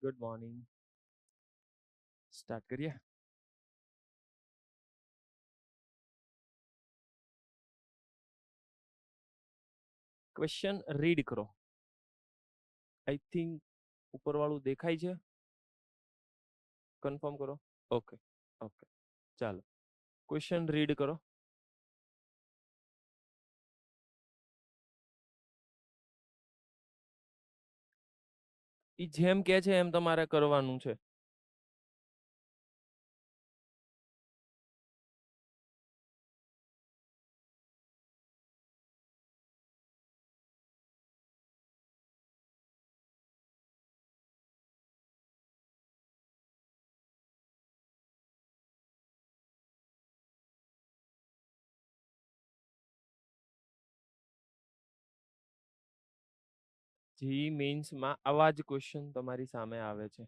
Good morning. Start કરીએ. Question read કરો. I think ઉપરવાળું દેખાય છે. કન્ફર્મ કરો. ઓકે ઓકે ચાલો ક્વેશ્ચન રીડ કરો. ઈ જેમ કે છે એમ તમારે કરવાનું છે. જી મેન્સમાં આવા જ ક્વેશ્ચન તમારી સામે આવે છે.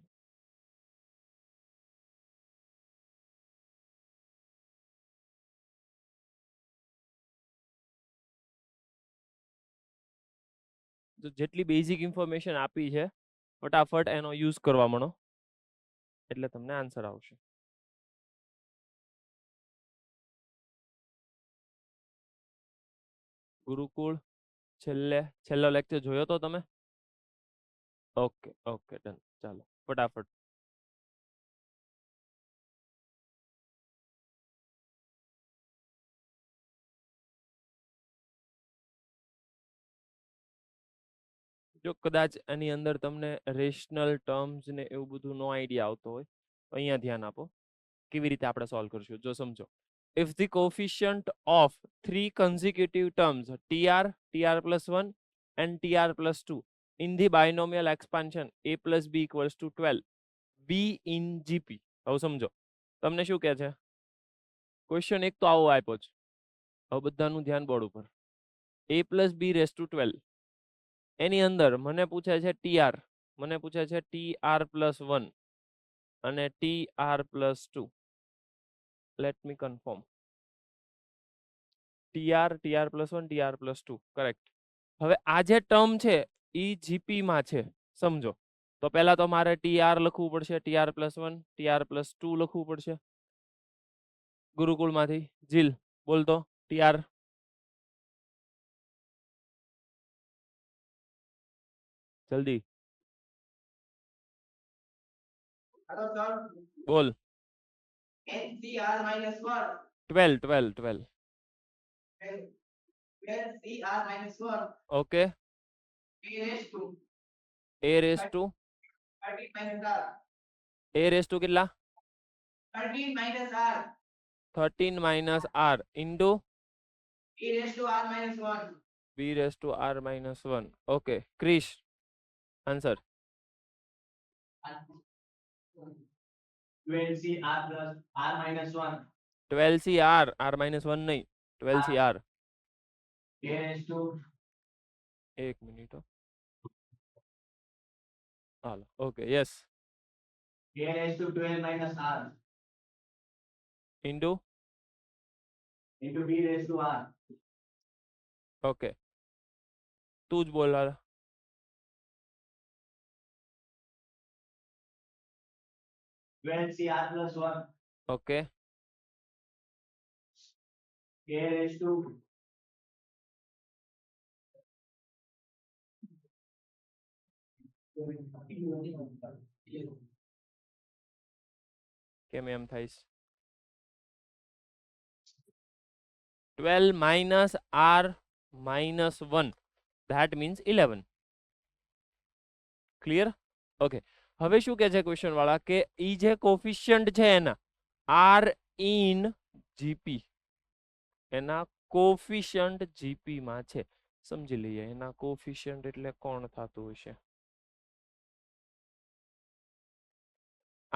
તો જેટલી બેઝિક ઇન્ફોર્મેશન આપી છે ફટાફટ એનો યુઝ કરવા માંડો એટલે તમને આન્સર આવશે. ગુરુકુળ છેલ્લો લેક્ચર જોયો તો તમે? Okay okay done. ચાલો ફટાફટ. જો કદાચ આની અંદર તમને રેશનલ ટર્મ્સ ને એવું બધું નો આઈડિયા આવતો હોય તો અહીંયા ધ્યાન આપો કેવી રીતે આપણે સોલ્વ કરશું. જો સમજો, if the coefficient of three consecutive terms tr+1 and tr+2 in the binomial expansion a+b equals to 12 b in gp. હવે સમજો તમને શું કહે છે ક્વેશ્ચન એક તો આવો આપ્યો છે. હવે બધાનું ધ્યાન બોર્ડ ઉપર. a+b⁻12 એની અંદર મને પૂછે છે tr, મને પૂછે છે tr+1 અને tr+2. Let me confirm. tr+1 tr+2 correct. હવે આ જે ટર્મ છે ઈ જીપી માં છે સમજો. તો પહેલા તો મારે tr લખવું પડશે, tr+1 tr+2 લખવું પડશે. ગુરુકુળમાંથી જીલ બોલતો tr. જલ્દી બોલ. 12 ઓકે. a કેટલા? 13 - r into b⁻1. Okay Krish answer. 12cr r-1 નહીં 12cr. એક મિનિટ. Hello okay yes. into b⁻r. Okay તું જ બોલ. 12cr+1. ઓકે કેમ એમ થાય? 12 - r-1 that means 11. Clear? Okay હવે શું કહે છે ક્વેશ્ચન વાળા કે ઈ જે કોફિશિયન્ટ છે એના r in gp, એના કોફિશિયન્ટ જીપી માં છે. સમજી લઈએ એના કોફિશિયન્ટ એટલે કોણ થતું હશે.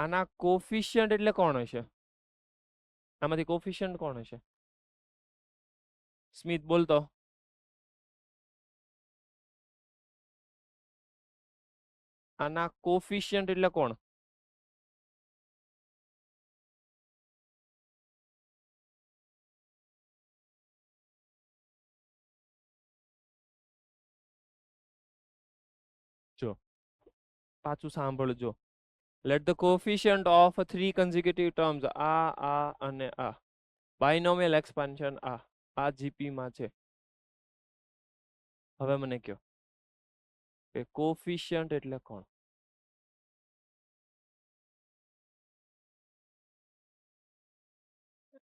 આના કોફિશિયન્ટ એટલે કોણ હશે? આમાંથી કોફિશિયન્ટ કોણ હશે? સ્મિત બોલતો. આના કોફિશિયન્ટ એટલે કોણ? જો પાછું સાંભળજો. Let the coefficient of three consecutive terms આ અને આ binomial expansion આ GP માં છે. હવે મને કહો કે કોફિશિયન્ટ એટલે કોણ?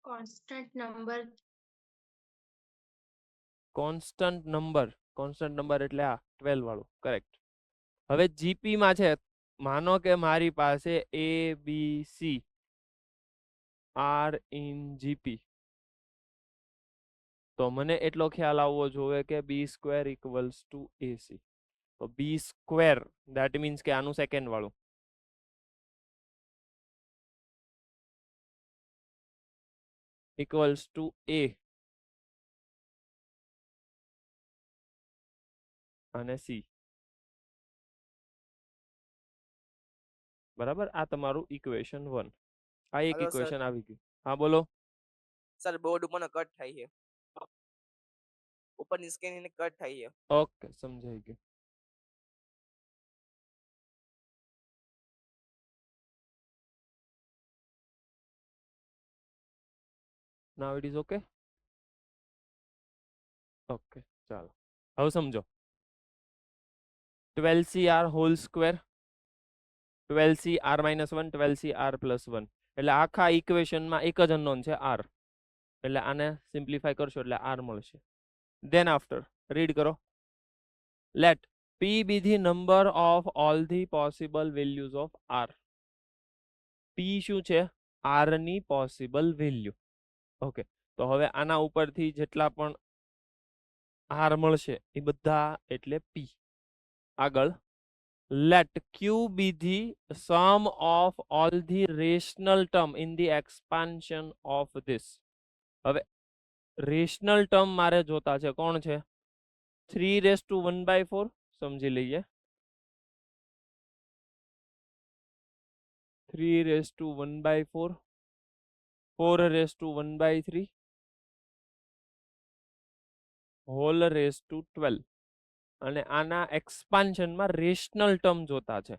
Constant number. કોન્સ્ટન્ટ નંબર એટલે આ 12 વાળું, કરેક્ટ. હવે જીપી માં છે, માનો કે મારી પાસે a b c are in GP, તો મને એટલો ખ્યાલ આવવો જોઈએ કે b square equals to ac. તો બી સ્ક્વેર ધેટ મીન્સ કે આનું સેકન્ડ વાળું ઇક્વલ્સ ટુ એ અને સી. બરાબર, આ તમારું ઇક્વેશન 1. આ એક Hello, sir. ઇક્વેશન આવી ગયું. હા બોલો. સર બોર્ડ ઉપર કટ થાય છે ઉપરની સ્કેન એને કટ થાય છે. ઓકે, સમજાઈ ગયું. નાઉ ઇટ ઇઝ ઓકે. ઓકે, ચાલો હવે સમજો. 12cr whole square 12cr minus 1 12cr plus 1 એટલે આખા ઇક્વેશનમાં એક જ અનનોન છે r, એટલે આને સિમ્પ્લિફાય કરશો એટલે r મળશે. ધેન આફ્ટર રીડ કરો. Let p be the number of all the possible values of r. p શું છે? r ની પોસિબલ વેલ્યુ. ઓકે, તો હવે આના ઉપરથી જેટલા પણ r મળશે એ બધા એટલે p. આગળ let q be the sum of all the rational term in the expansion of this. હવે રેશનલ ટર્મ મારે જોતા છે, કોણ છે? 3^1/4 સમજી લઈએ. 3^1/4 4^1/3 હોલ રેસ ટુ 12 અને આના એક્સપાન્શનમાં રેશનલ ટર્મ જોતા છે.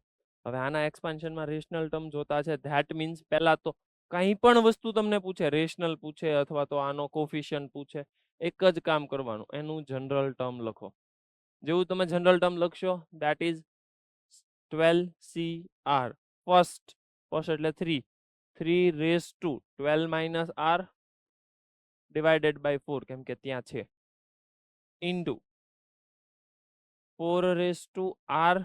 હવે આના એક્સપાન્શનમાં રેશનલ ટર્મ જોતા છે, ધેટ મીન્સ પહેલા તો કંઈ પણ વસ્તુ તમને પૂછે, રેશનલ પૂછે અથવા તો આનો કોફિશિયન્ટ પૂછે, એક જ કામ કરવાનું, એનું જનરલ ટર્મ લખો. જેવું તમે જનરલ ટર્મ લખશો ધેટ ઇઝ 12cr. ફર્સ્ટ એટલે 3 3^12 - r ડિવાઇડેડ બાય 4 કેમ કે ત્યાં છે, into 4r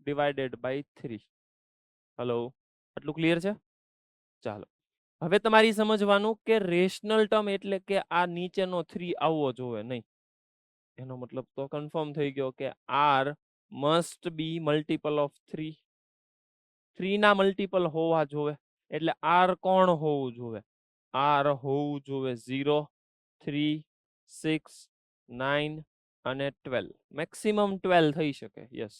divided by 3. Hello, આટલું ક્લિયર છે? ચાલો, હવે તમારી સમજવાનું કે રેશનલ ટર્મ એટલે કે આ નીચેનો 3 આવવો જોઈએ નહીં. એનો મતલબ તો કન્ફર્મ થઈ ગયો કે r must be multiple of 3. 3 ના મલ્ટીપલ હોવા જોઈએ, એટલે r કોણ હોવું જોઈએ? r હોવું જોઈએ 0 3 6 9 અને 12. મેક્સિમમ 12 થઈ શકે, યસ,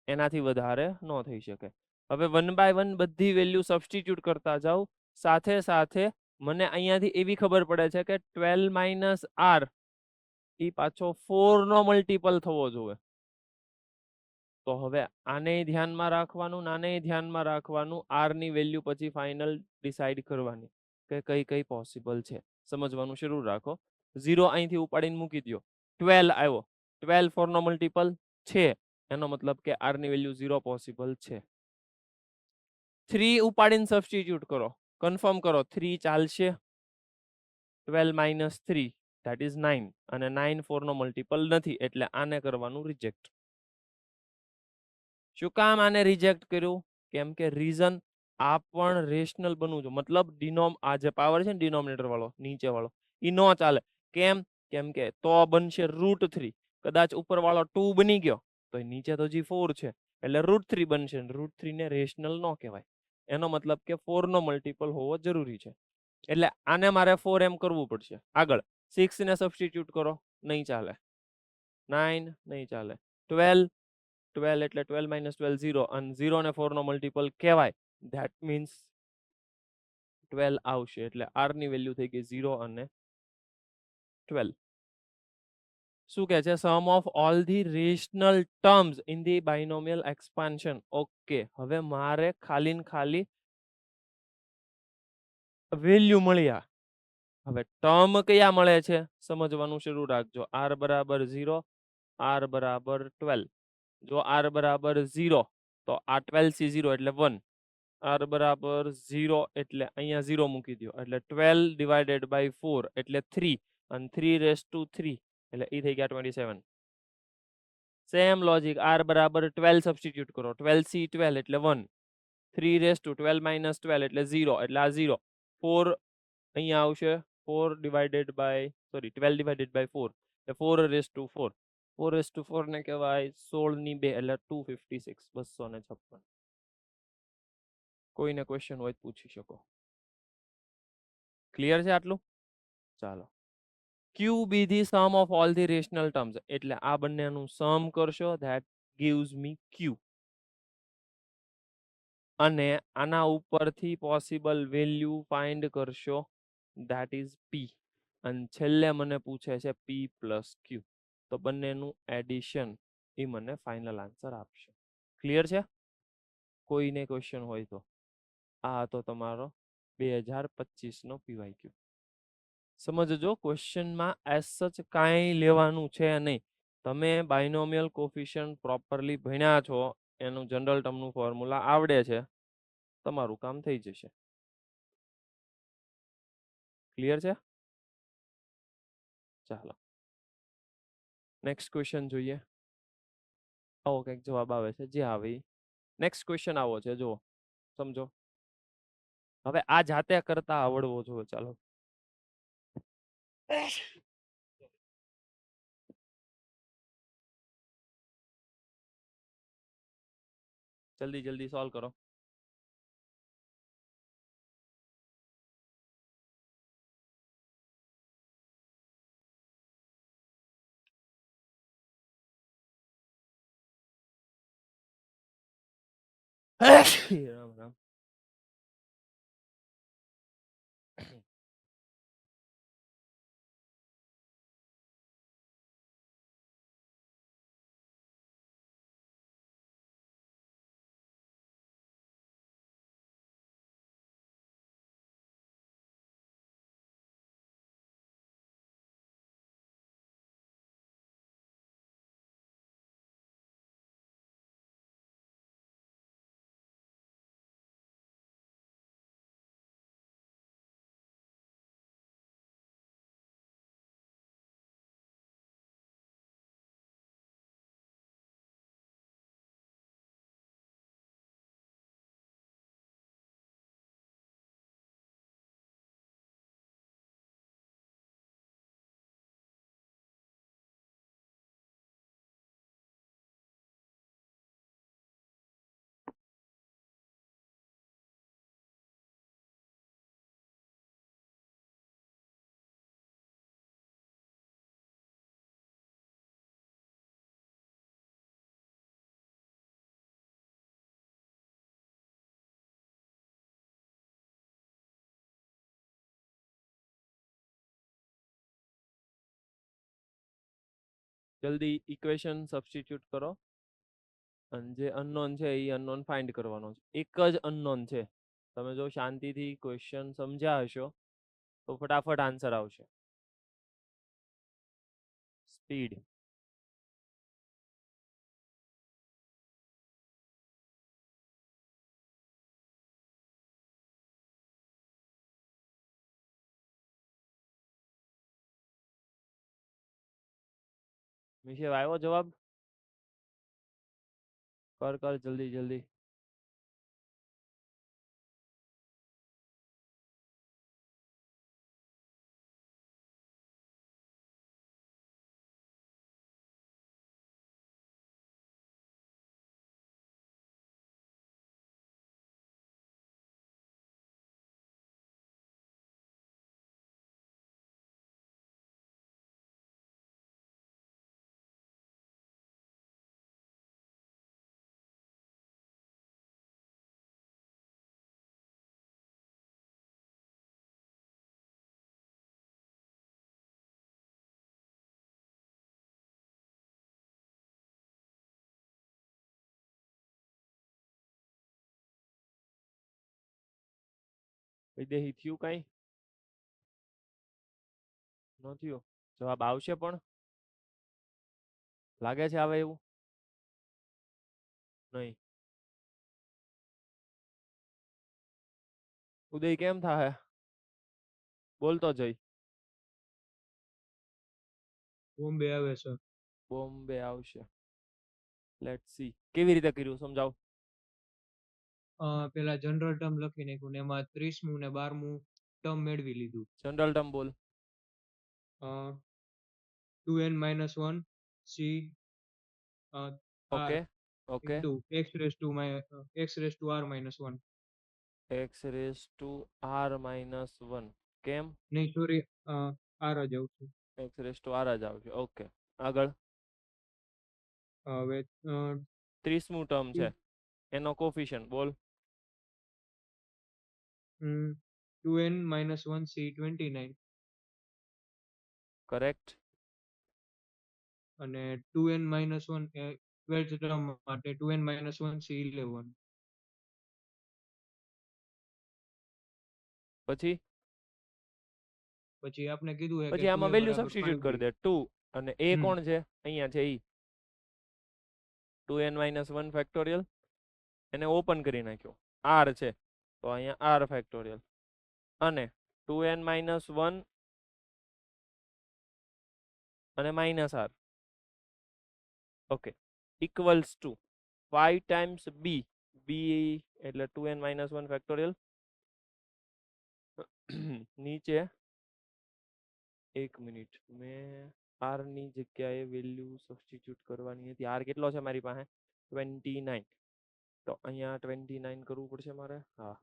એનાથી વધારે ન થઈ શકે. હવે 1 બાય 1 બધી વેલ્યુ સબસ્ટિટ્યુટ કરતા જાવ, સાથે સાથે મને અહીંયાથી એવી ખબર પડે છે કે 12 - r એ પાછો 4 નો મલ્ટીપલ થવો જોઈએ. તો હવે આને ધ્યાનમાં રાખવાનું, આને ધ્યાનમાં રાખવાનું, r ની વેલ્યુ પછી ફાઇનલ ડિસાઈડ કરવાની કે કઈ કઈ પોસિબલ છે. સમજવાનું શરૂ રાખો. 0 અહીંથી ઉપાડીને મૂકી દો, 12 આવ્યો, 12 4 નો મલ્ટીપલ છે, એનો મતલબ કે r ની વેલ્યુ 0 પોસિબલ છે. 3 ઉપાડીને સબસ્ટિટ્યુટ કરો, કન્ફર્મ કરો 3 ચાલશે. 12 - 3 ધેટ ઇઝ 9 અને 9 4 નો મલ્ટીપલ નથી, એટલે આને કરવાનું રિજેક્ટ. શું કામ આને રિજેક્ટ કર્યું? કેમ કે રીઝન આ પણ રેશનલ બનવું જોઈએ, મતલબ આ જે પાવર છે ને ડિનોમિનેટર વાળો નીચે વાળો એ નો ચાલે. કેમ કે તો બનશે √3. કદાચ ઉપર વાળો 2 બની ગયો તો નીચે તો હજી 4 છે, એટલે √3 બનશે. √3 ને રેશનલ નો કહેવાય. એનો મતલબ કે 4 નો મલ્ટીપલ હોવો જરૂરી છે, એટલે આને મારે 4 એમ કરવું પડશે. આગળ 6 ને સબસ્ટિટ્યુટ કરો, નહીં ચાલે. 9 નહીં ચાલે. 12 એટલે 12 - 12 0 અને 0 ને 4 નો મલ્ટીપલ કહેવાય, ધેટ મીન્સ 12 આવશે, એટલે r ની વેલ્યુ થઈ ગઈ 0 અને 12. શું કહે છે? Sum of all the rational terms in the binomial expansion. Okay, હવે મારે ખાલી ને ખાલી વેલ્યુ મળ્યા. હવે ટર્મ કયા મળે છે સમજવાનું શરૂ રાખજો. r બરાબર 0, r બરાબર 12. જો r બરાબર 0 તો આ 12c0 એટલે 1, r બરાબર 0 એટલે અહીંયા 0 મૂકી દો એટલે 12 ડિવાઇડેડ બાય 4 એટલે 3 અને 3 રેસ ટુ 3 એટલે એ થઈ ગયા 27. સેમ લોજિક, r બરાબર 12 સબસ્ટિટ્યુટ કરો, 12c12 એટલે 1, 3 રેસ ટુ 12 માઇનસ 12 એટલે 0 એટલે આ 0, 4 અહીંયા આવશે 4 ડિવાઇડેડ બાય 12 ડિવાઇડેડ બાય 4 એટલે 4 રેસ ટુ 4, 4 રેસ ટુ 4 ને કહેવાય 16 ની 2 એટલે 256, 256. કોઈને ક્વેશ્ચન હોય તો પૂછી શકો. ક્લિયર છે આટલું? ચાલો. Q be the sum of all the rational terms, એટલે આ બંનેનું સમ કરશો, ધેટ ગિવ્સ મી ક્યુ. અને આના ઉપરથી પોસિબલ વેલ્યુ ફાઇન્ડ કરશો, ધેટ ઇઝ પી. અને છેલ્લે મને પૂછે છે પી પ્લસ ક્યુ, તો બંનેનું એડિશન એ મને ફાઇનલ આન્સર આપશે. ક્લિયર છે? કોઈને ક્વેશ્ચન હોય તો. આ હતો તમારો 2025 નો પીવાયક્યુ. સમજજો, ક્વેશ્ચનમાં એઝ સચ કાંઈ લેવાનું છે નહીં. તમે બાયનોમિયલ કોફિશિયન્ટ પ્રોપરલી ભણ્યા છો, એનું જનરલ ટર્મનું ફોર્મ્યુલા આવડે છે, તમારું કામ થઈ જશે. ક્લિયર છે? ચાલો નેક્સ્ટ ક્વેશ્ચન જોઈએ. આવો કંઈક જવાબ આવે છે, જે આવે. નેક્સ્ટ ક્વેશ્ચન આવો છે, જુઓ સમજો. હવે આ જાતે કરતા આવડવો જોઈએ. ચાલો જલ્દી જલ્દી સોલ્વ કરો. રામ રામ. જલ્દી ઇક્વેશન સબસ્ટિટ્યુટ કરો અને જે અનનોન છે એ અનનોન ફાઇન્ડ કરવાનો છે. એક જ અનનોન છે. તમે જો શાંતિથી ક્વેશ્ચન સમજ્યા હશો તો ફટાફટ આન્સર આવશે. સ્પીડ. મિશેલ આવ્યો જવાબ? કર જલ્દી જલ્દી. વિદેહી થયું કાંઈ? ન થયું? જવાબ આવશે પણ? લાગે છે આવે એવું? નહીં. ઉદય કેમ થાહે? બોલતો જઈ. બોમ્બે આવે છે. બોમ્બે આવશે. Let's see. કેવી રીતે કર્યું સમજાવ. પેલા જનરલ ટર્મ લખી નાખ્યું ને એમાં 30મું ને 12મું ટર્મ મેળવી લીધું. જનરલ ટર્મ બોલ. 2n-1 c okay okay. into x raised to r minus 1. x raise to r minus 1. કેમ? નહીં સોરી, r જ આવશે. x રેઝ ટુ r જ આવશે. ઓકે. આગળ હવે 30મું ટર્મ છે એનો કોફિશિયન્ટ બોલ. 2n-1 c 29 correct. અને 2n-1 એ 12th ટર્મ માટે 2n-1 c 11. પછી પછી આપણે કીધું છે કે પછી આમાં 2a વેલ્યુ બરાબર સબસ્ટિટ્યુટ 5b. કરી દે 2 અને a હમ. કોણ છે? અહીંયા છે ઈ 2n-1 ફેક્ટોરિયલ. એને ઓપન કરી નાખ્યો. r છે તો અહીંયા r ફેક્ટોરિયલ અને 2n-1 અને minus r. Okay equals to 5 times b. b એટલે 2n-1 ફેક્ટોરિયલ. નીચે 1 મિનિટ મેં r ની જગ્યાએ વેલ્યુ સબસ્ટિટ્યુટ કરવાની હતી. r કેટલો છે મારી પાસે? 29. તો અહીંયા 29 કરવું પડશે મારે. હા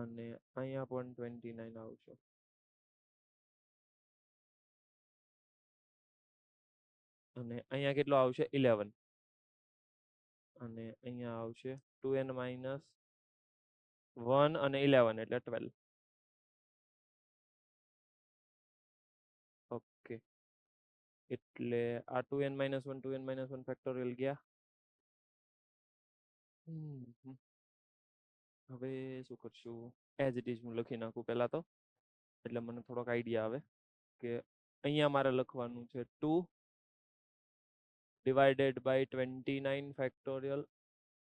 અને અહીંયા પણ 29 આવશે. અને અહીંયા કેટલો આવશે? 11. અને અહીંયા આવશે 2n-1 અને 11 એટલે 12. ઓકે એટલે આ 2n-1 ફેક્ટોરિયલ ગયા. હવે શું કરશું? એઝ ઇટ ઇઝ હું લખી નાખું પહેલા તો, એટલે મને થોડોક આઈડિયા આવે કે અહીંયા મારે લખવાનું છે 2 divided by 29 factorial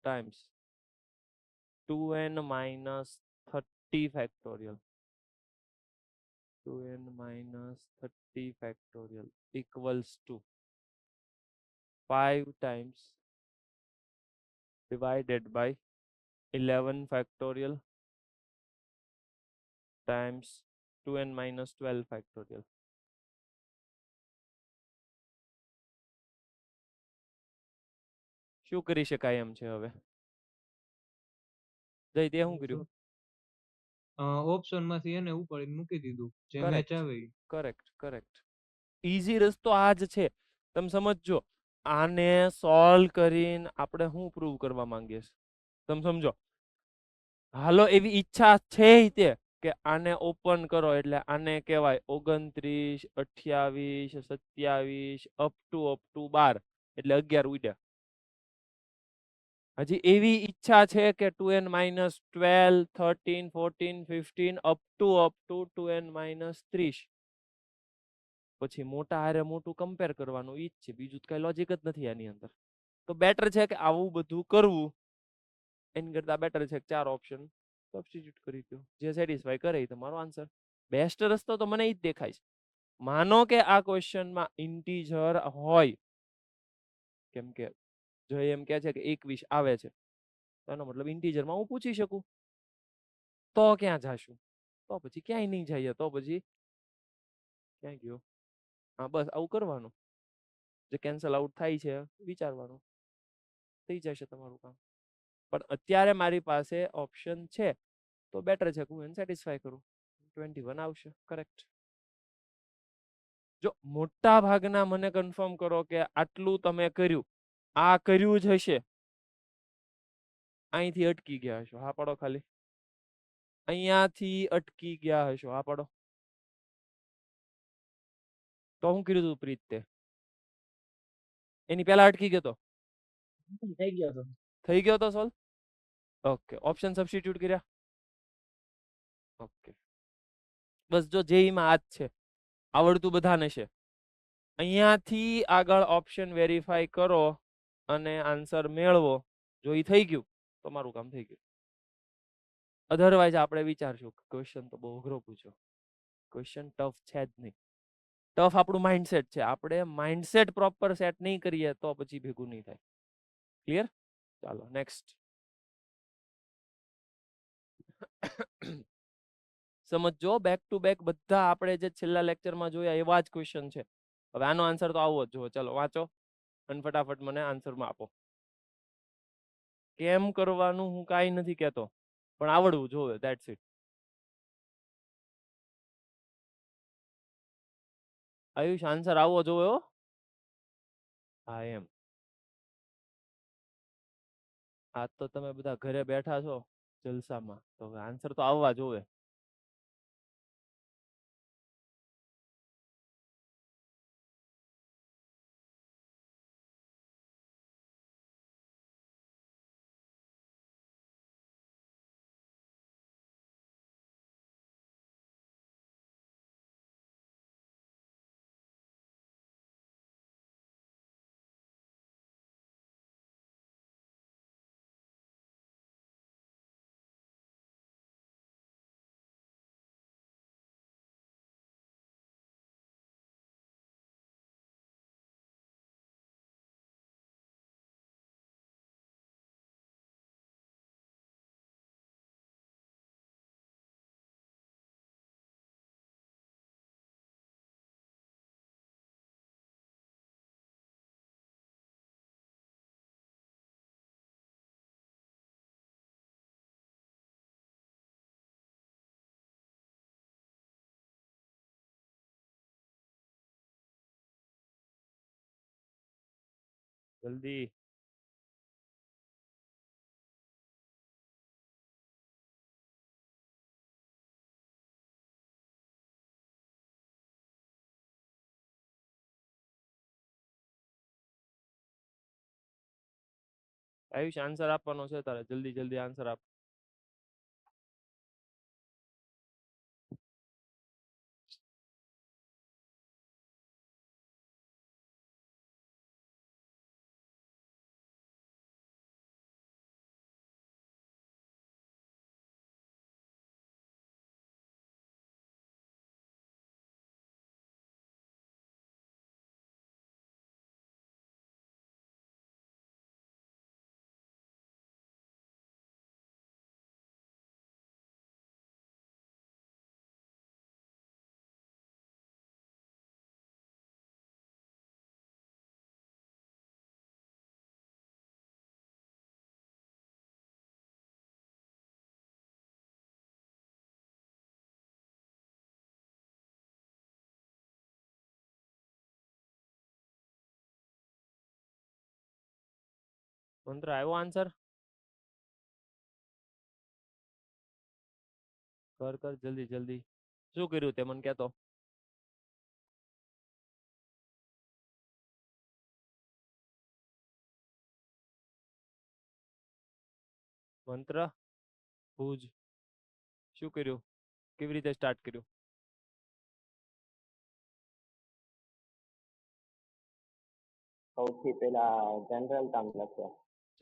times 2n-30 factorial. 2n-30 factorial equals to 5 times divided by 11 factorial times 2n-12 factorial. શું કરી શકાય એમ છે હવે? જય તે શું કર્યું? ઓપ્શન માંથી એને ઉપાડીને મૂકી દીધું જે મેચ કરેક્ટ આવે ઈ. Correct correct. ઈઝી રસ્તો આ જ છે. તમે સમજજો. આને સોલ્વ કરીને આપણે શું પ્રૂવ કરવા માંગીએ છીએ તમે સમજો. હાલો એવી ઈચ્છા છે તે કે આને ઓપન કરો એટલે આને કહેવાય 29, 28, 27 અપ ટુ 12 એટલે 11 ઉડ્યા. હજી એવી ઈચ્છા છે કે 2n-12, 13, 14, 15 અપ ટુ 2n-30. પછી મોટા હારે મોટું કમ્પેર કરવાનું ઈ જ છે, બીજું કઈ લોજિક જ નથી આની અંદર. તો બેટર છે કે આવું બધું કરવું એની કરતા બેટર છે કે 4 ઓપ્શન સબસ્ટિટ્યુટ કરી દો. જે સેટિસ્ફાય કરે એ તમારો આન્સર. બેસ્ટ રસ્તો તો મને ઈ જ દેખાય છે. માનો કે આ ક્વેશ્ચનમાં ઇન્ટીજર હોય, કેમ કે જો એમ કહે છે કે 21 આવે છે તો એનો મતલબ ઇન્ટીજરમાં હું પૂછી શકું. તો ક્યાં જાશું? તો પછી ક્યાંય નહીં જઈએ. તો પછી ક્યાં ગયો? હા બસ આવું કરવાનું. જે કેન્સલ આઉટ થાય છે વિચારવાનું, થઈ જશે તમારું કામ. પણ અત્યારે મારી પાસે ઓપ્શન છે તો બેટર છે કે હું એને સેટિસ્ફાય કરું. 21 આવશે. કરેક્ટ. જો મોટા ભાગના મને કન્ફર્મ કરો કે આટલું તમે કર્યું, આ કર્યું જ હશે, અહીંથી અટકી ગયા હશો. હા પાડો ખાલી. અહીંયાથી અટકી ગયા હશો. હા પાડો. તો હું કર્યું હતું પ્રીત તે? એની પહેલા અટકી ગયો તો? થઈ ગયો તો. થઈ ગયો તો સોલ્વ? ઓકે ઓપ્શન સબસ્ટિટ્યુટ કર્યા. ઓકે બસ જો જેઈમાં આ જ છે, આવડતું બધાને છે. અહીંયાથી આગળ ઓપ્શન વેરીફાઈ કરો અને આન્સર મેળવો. જો ઈ થઈ ગયું તો મારું કામ થઈ ગયું. અધરવાઇઝ આપણે વિચારશું ક્વેશ્ચન તો બહુ અઘરો પૂછ્યો. ક્વેશ્ચન ટફ છે જ નહીં. ટફ આપણું માઇન્ડસેટ છે. આપણે માઇન્ડસેટ પ્રોપર સેટ નહીં કરીએ તો પછી ભેગું નહીં થાય. ક્લિયર? ચાલો નેક્સ્ટ. સમજો બેક ટુ બેક બધા આપણે જે છેલ્લા લેક્ચરમાં જોયા એવા જ ક્વેશ્ચન છે. હવે આનો આન્સર તો આવવો જ જોઈએ. ચલો વાંચો અને ફટાફટ મને આન્સરમાં આપો. કેમ કરવાનું હું કાંઈ નથી કહેતો, પણ આવડવું જોઈએ, ધેટ્સ ઇટ. આયુષ આન્સર આવવો જોઈએ. હા એમ. આજ તો તમે બધા ઘરે બેઠા છો જલસામાં, તો આન્સર તો આવવા જોઈએ. જલ્દી. આયુષ આન્સર આપવાનો છે તારે, જલ્દી જલ્દી આન્સર આપ. મંત્ર આવ્યો આન્સર? કર કર જલ્દી જલ્દી. શું કર્યું તે મને કહેતો. મંત્ર ભુજ શું કર્યું? કેવી રીતે સ્ટાર્ટ કર્યું? સૌથી પહેલા જનરલ ટર્મ લખ્યો.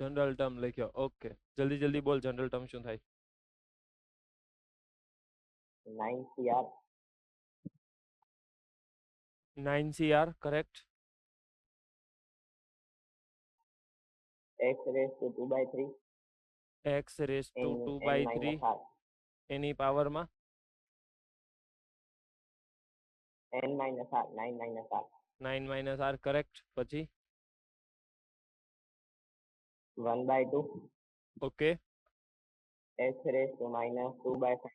જનરલ ટર્મ લખ્યો. ઓકે જલ્દી જલ્દી બોલ, જનરલ ટર્મ શું થાય? 9CR 9CR correct. x raised to 2/3 x raise to n 2/3 minus r એની પાવરમાં n minus r 9 minus r 9 - r correct. પછી 1/2 okay x raised to minus 2/5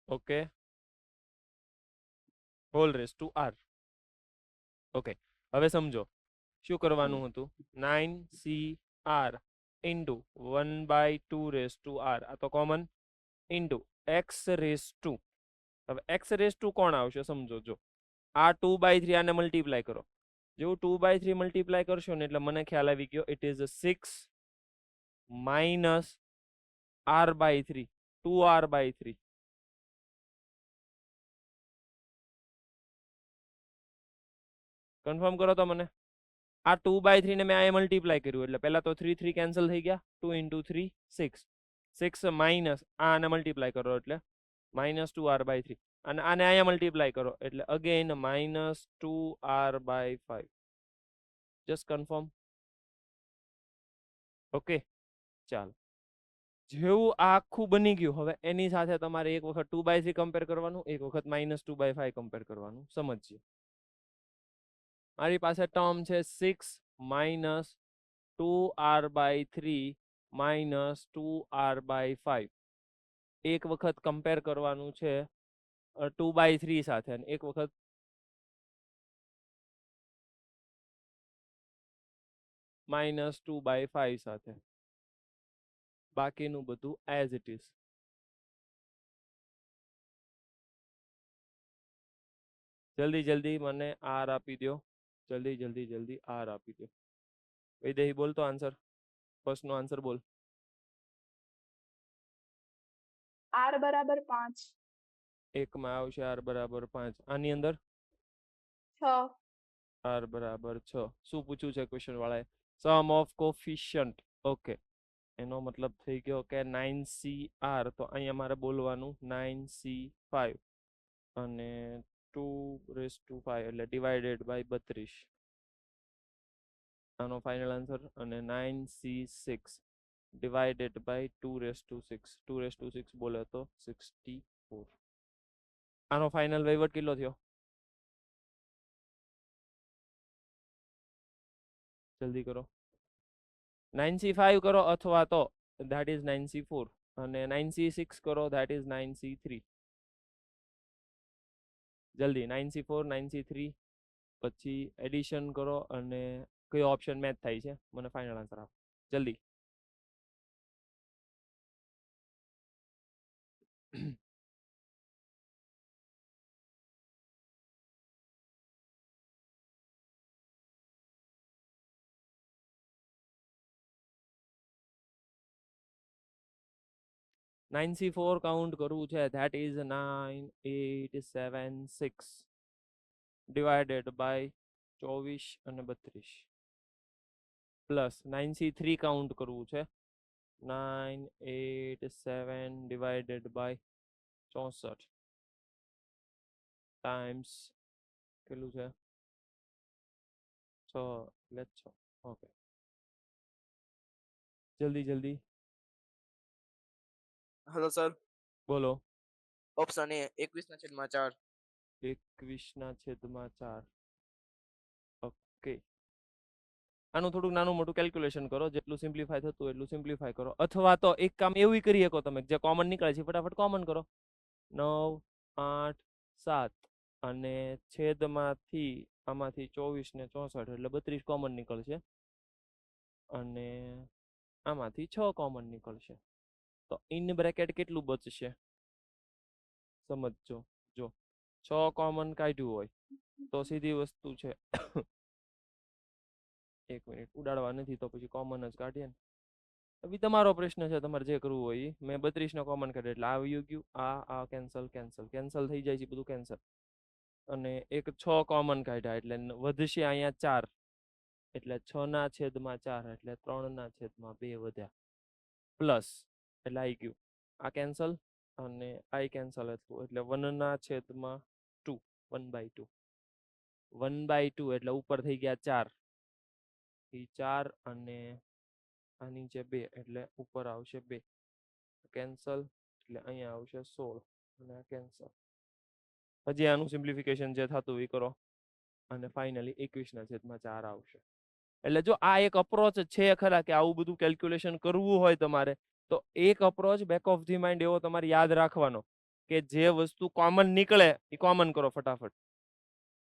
okay whole raise to r. Okay હવે સમજો શું કરવાનું હતું. 9CR into 1/2 race to r, આ તો common, into x raise to. હવે x રેસ ટુ કોણ આવશે સમજો. જો આ 2/3 આને મલ્ટીપ્લાય કરો. જેવું 2/3 મલ્ટીપ્લાય કરશો ને એટલે મને ખ્યાલ આવી ગયો. It is 6 - r/3 2r/3 confirm કરો તો મને આ 2/3 ને મેં આ મલ્ટીપ્લાય કર્યું એટલે પહેલા તો 3 3 કેન્સલ થઈ ગયા 2 * 3 6 6 માઇનસ આને મલ્ટીપ્લાય કરો એટલે -2r/3 અને આને અહીંયા મલ્ટીપ્લાય કરો એટલે again -2r/5 just confirm okay ચાલો જેવું આ આખું બની ગયું હવે એની સાથે તમારે એક વખત 2/3 કમ્પેર કરવાનું એક વખત -2/5 કમ્પેર કરવાનું સમજીએ મારી પાસે ટર્મ છે 6 - 2r/3 -2r/5 એક વખત કમ્પેર કરવાનું છે 2/3 સાથે અને એક વખત -2/5 સાથે બાકીનું બધું એઝ ઇટ ઇઝ જલ્દી જલ્દી મને આર આપી દો જલ્દી આર આપી દો વૈદેહી બોલ તો આન્સર ફર્સ્ટ નો આન્સર બોલ r બરાબર 5 એકમાં આવશે આર બરાબર 5 આની અંદર 6 આર બરાબર 6 શું પૂછ્યું છે ક્વેશ્ચન વાળાએ સમ ઓફ કોફિશિયન્ટ ઓકે એનો મતલબ થઈ ગયો કે 9cr તો અહીંયા મારે બોલવાનું 9c5 અને 2/5 એટલે ડિવાઇડેડ બાય 32 આનો ફાઇનલ આન્સર અને 9c6 ડિવાઇડેડ બાય 2/6 2/6 બોલે તો 64 આનો ફાઇનલ વહીવટ કેટલો થયો જલ્દી કરો 9c5 કરો અથવા તો that is 9c4 અને 9c6 કરો that is 9c3 જલ્દી 9c4 9c3 પછી એડિશન કરો અને કયો ઓપ્શન મેચ થાય છે મને ફાઇનલ આન્સર આપો જલ્દી -9c4 કાઉન્ટ કરવું છે that is 9876 ડિવાઇડેડ બાય 24 અને 32 પ્લસ 9c3 કાઉન્ટ કરવું છે 987 ડિવાઇડેડ બાય 64 ટાઈમ્સ કેટલું છે 6 એટલે 6 ઓકે જલ્દી હેલો સર બોલો ઓપ્શન એ 21/4 21/4 ઓકે આનું થોડુંક નાનું મોટું કેલ્ક્યુલેશન કરો જેટલું સિમ્પ્લિફાય થતું એટલું સિમ્પ્લિફાય કરો અથવા તો એક કામ એવું કરી શકો તમે જે કોમન નીકળે છે ફટાફટ કોમન કરો 9 8 7 અને છેદમાંથી આમાંથી 24 ને 64 એટલે 32 કોમન નીકળશે અને આમાંથી 6 કોમન નીકળશે તો ઇન બ્રેકેટ કેટલું બચશે સમજો જો 6 કોમન કાઢ્યું હોય તો સીધી વસ્તુ છે એક મિનિટ ઉડાડવા નથી તો પછી કોમન જ કાઢીએ ને હવે તમારો પ્રશ્ન છે તમારે જે કરવું હોય મેં 32 નો કોમન કાઢ્યો એટલે આવ્યું ગયું આ કેન્સલ થઈ જાય છે બધું કેન્સલ અને એક 6 કોમન કાઢ્યા એટલે વધશે અહીંયા 4 એટલે 6/4 એટલે 3/2 વધ્યા પ્લસ એટલે આવી ગયું આ કેન્સલ અને આ કેન્સલ હતું એટલે 1/2 1/2 એટલે ઉપર થઈ ગયા 4 4 અને આ નીચે 2 એટલે ઉપર આવશે 2 કેન્સલ એટલે અહીંયા આવશે 16 અને આ કેન્સલ હજી આનું સિમ્પ્લિફિકેશન જે થતું એ કરો અને ફાઇનલી 21/4 આવશે એટલે જો આ એક અપ્રોચ છે ખરા કે આવું બધું કેલ્ક્યુલેશન કરવું હોય તમારે તો એક approach back of the mind એવો તમારે યાદ રાખવાનો કે જે વસ્તુ કોમન નીકળે એ કોમન કરો ફટાફટ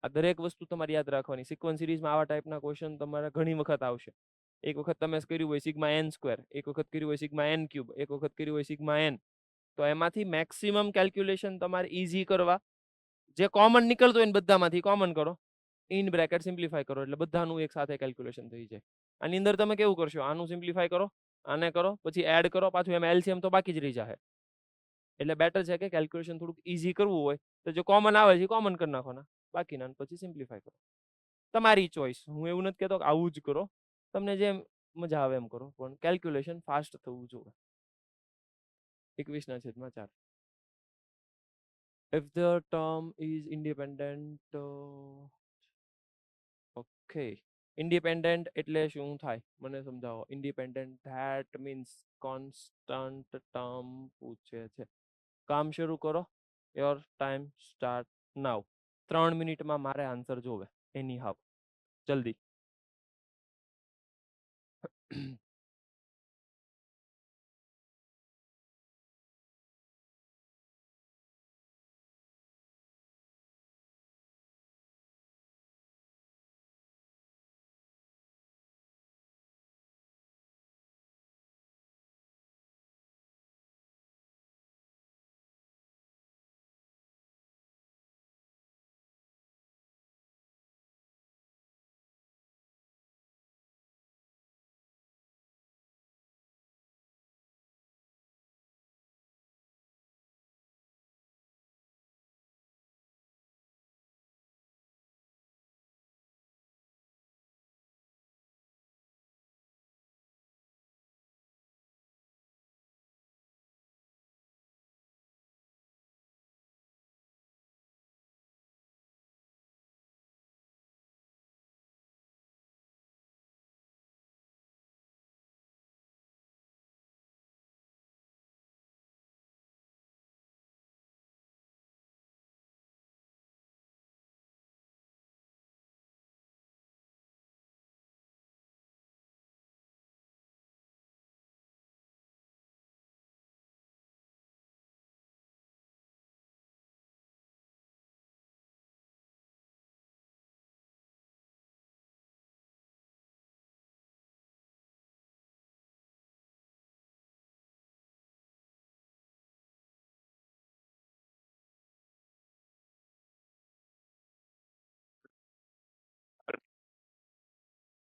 આ દરેક વસ્તુ તમારે યાદ રાખવાની સિક્વન્સ સિરીઝમાં આવા ટાઈપના ક્વેશ્ચન તમારે ઘણી વખત આવશે એક વખત તમે કર્યું હોય σn², એક વખત કર્યું હોય σn3, એક વખત કર્યું હોય σn તો એમાંથી મેક્સિમમ કેલ્ક્યુલેશન તમારે ઈઝી કરવા જે કોમન નીકળતો હોય ને બધામાંથી કોમન કરો ઇન બ્રેકેટ સિમ્પ્લિફાય કરો એટલે બધાનું એક સાથે કેલ્ક્યુલેશન થઈ જાય આની અંદર તમે કેવું કરશો આનું સિમ્પ્લિફાય કરો આને કરો પછી એડ કરો પાછું એમ એલસીએમ તો બાકી જ રહી જાય. એટલે બેટર છે કે કેલ્ક્યુલેશન થોડુંક ઈઝી કરવું હોય તો જે કોમન આવે છે કોમન કરી નાખવાના, બાકીના પછી સિમ્પ્લિફાય કરો. તમારી ચોઈસ, હું એવું નથી કહેતો કે આવું જ કરો, તમને જેમ મજા આવે એમ કરો, પણ કેલ્ક્યુલેશન ફાસ્ટ થવું જોઈએ. 21/4. If the term is independent, okay. Independent એટલે શું થાય મને સમજાવો. Independent, that means constant term પૂછે છે. કામ શરૂ કરો. Your time start now. 3 મિનિટમાં મારે આન્સર જોવે એની હાવ જલ્દી.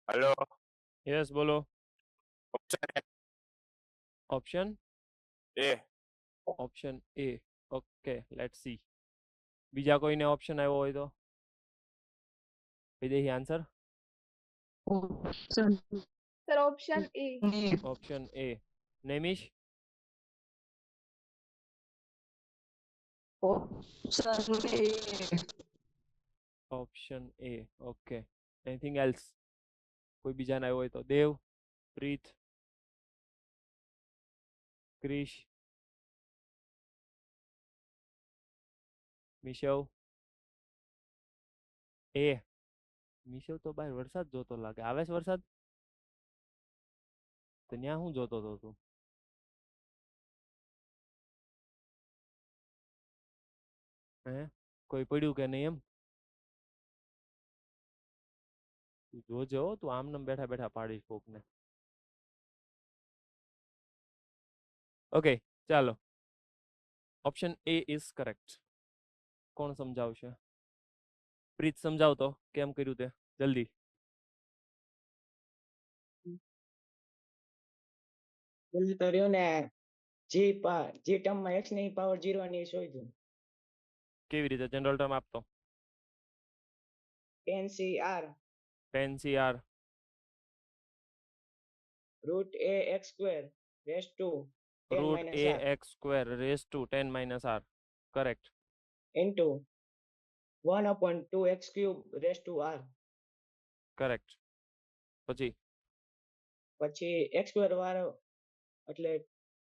હલો. યસ બોલો. Option option A. Option A. Okay let's see. બીજા કોઈને ઓપ્શન આવ્યો હોય તો Videhi answer. Sir option A. Option A. Nemish. Option A. Okay anything else? કોઈ બીજાને આવ્યો હોય તો દેવ, પ્રીત, ક્રિશ, મિશવ. એ મિશવ તો બહાર વરસાદ જોતો લાગે. આવે છે વરસાદ? તો ત્યાં હું જોતો હતો તું? હે કોઈ પડ્યું કે નહીં એમ? તું જોજે હો, તું આમ બેઠા બેઠા પાડીશ કોકને. ઓકે ચાલો, ઓપ્શન એ ઇઝ કરેક્ટ. કોણ સમજાવશે? પ્રીત સમજાવ તો કેમ કર્યું તે જલ્દી. જલ્દી તો રહ્યો ને, જી ટર્મમાં x ની પાવર 0 ની શોધ્યું. કેવી રીતે? જનરલ ટર્મ આપતો. NCR NCR root a x square raised to 10 root minus r ax square raised to 10 minus r. Correct. into 1 upon 2x cube raised to r. Correct. પછી x square વાળો એટલે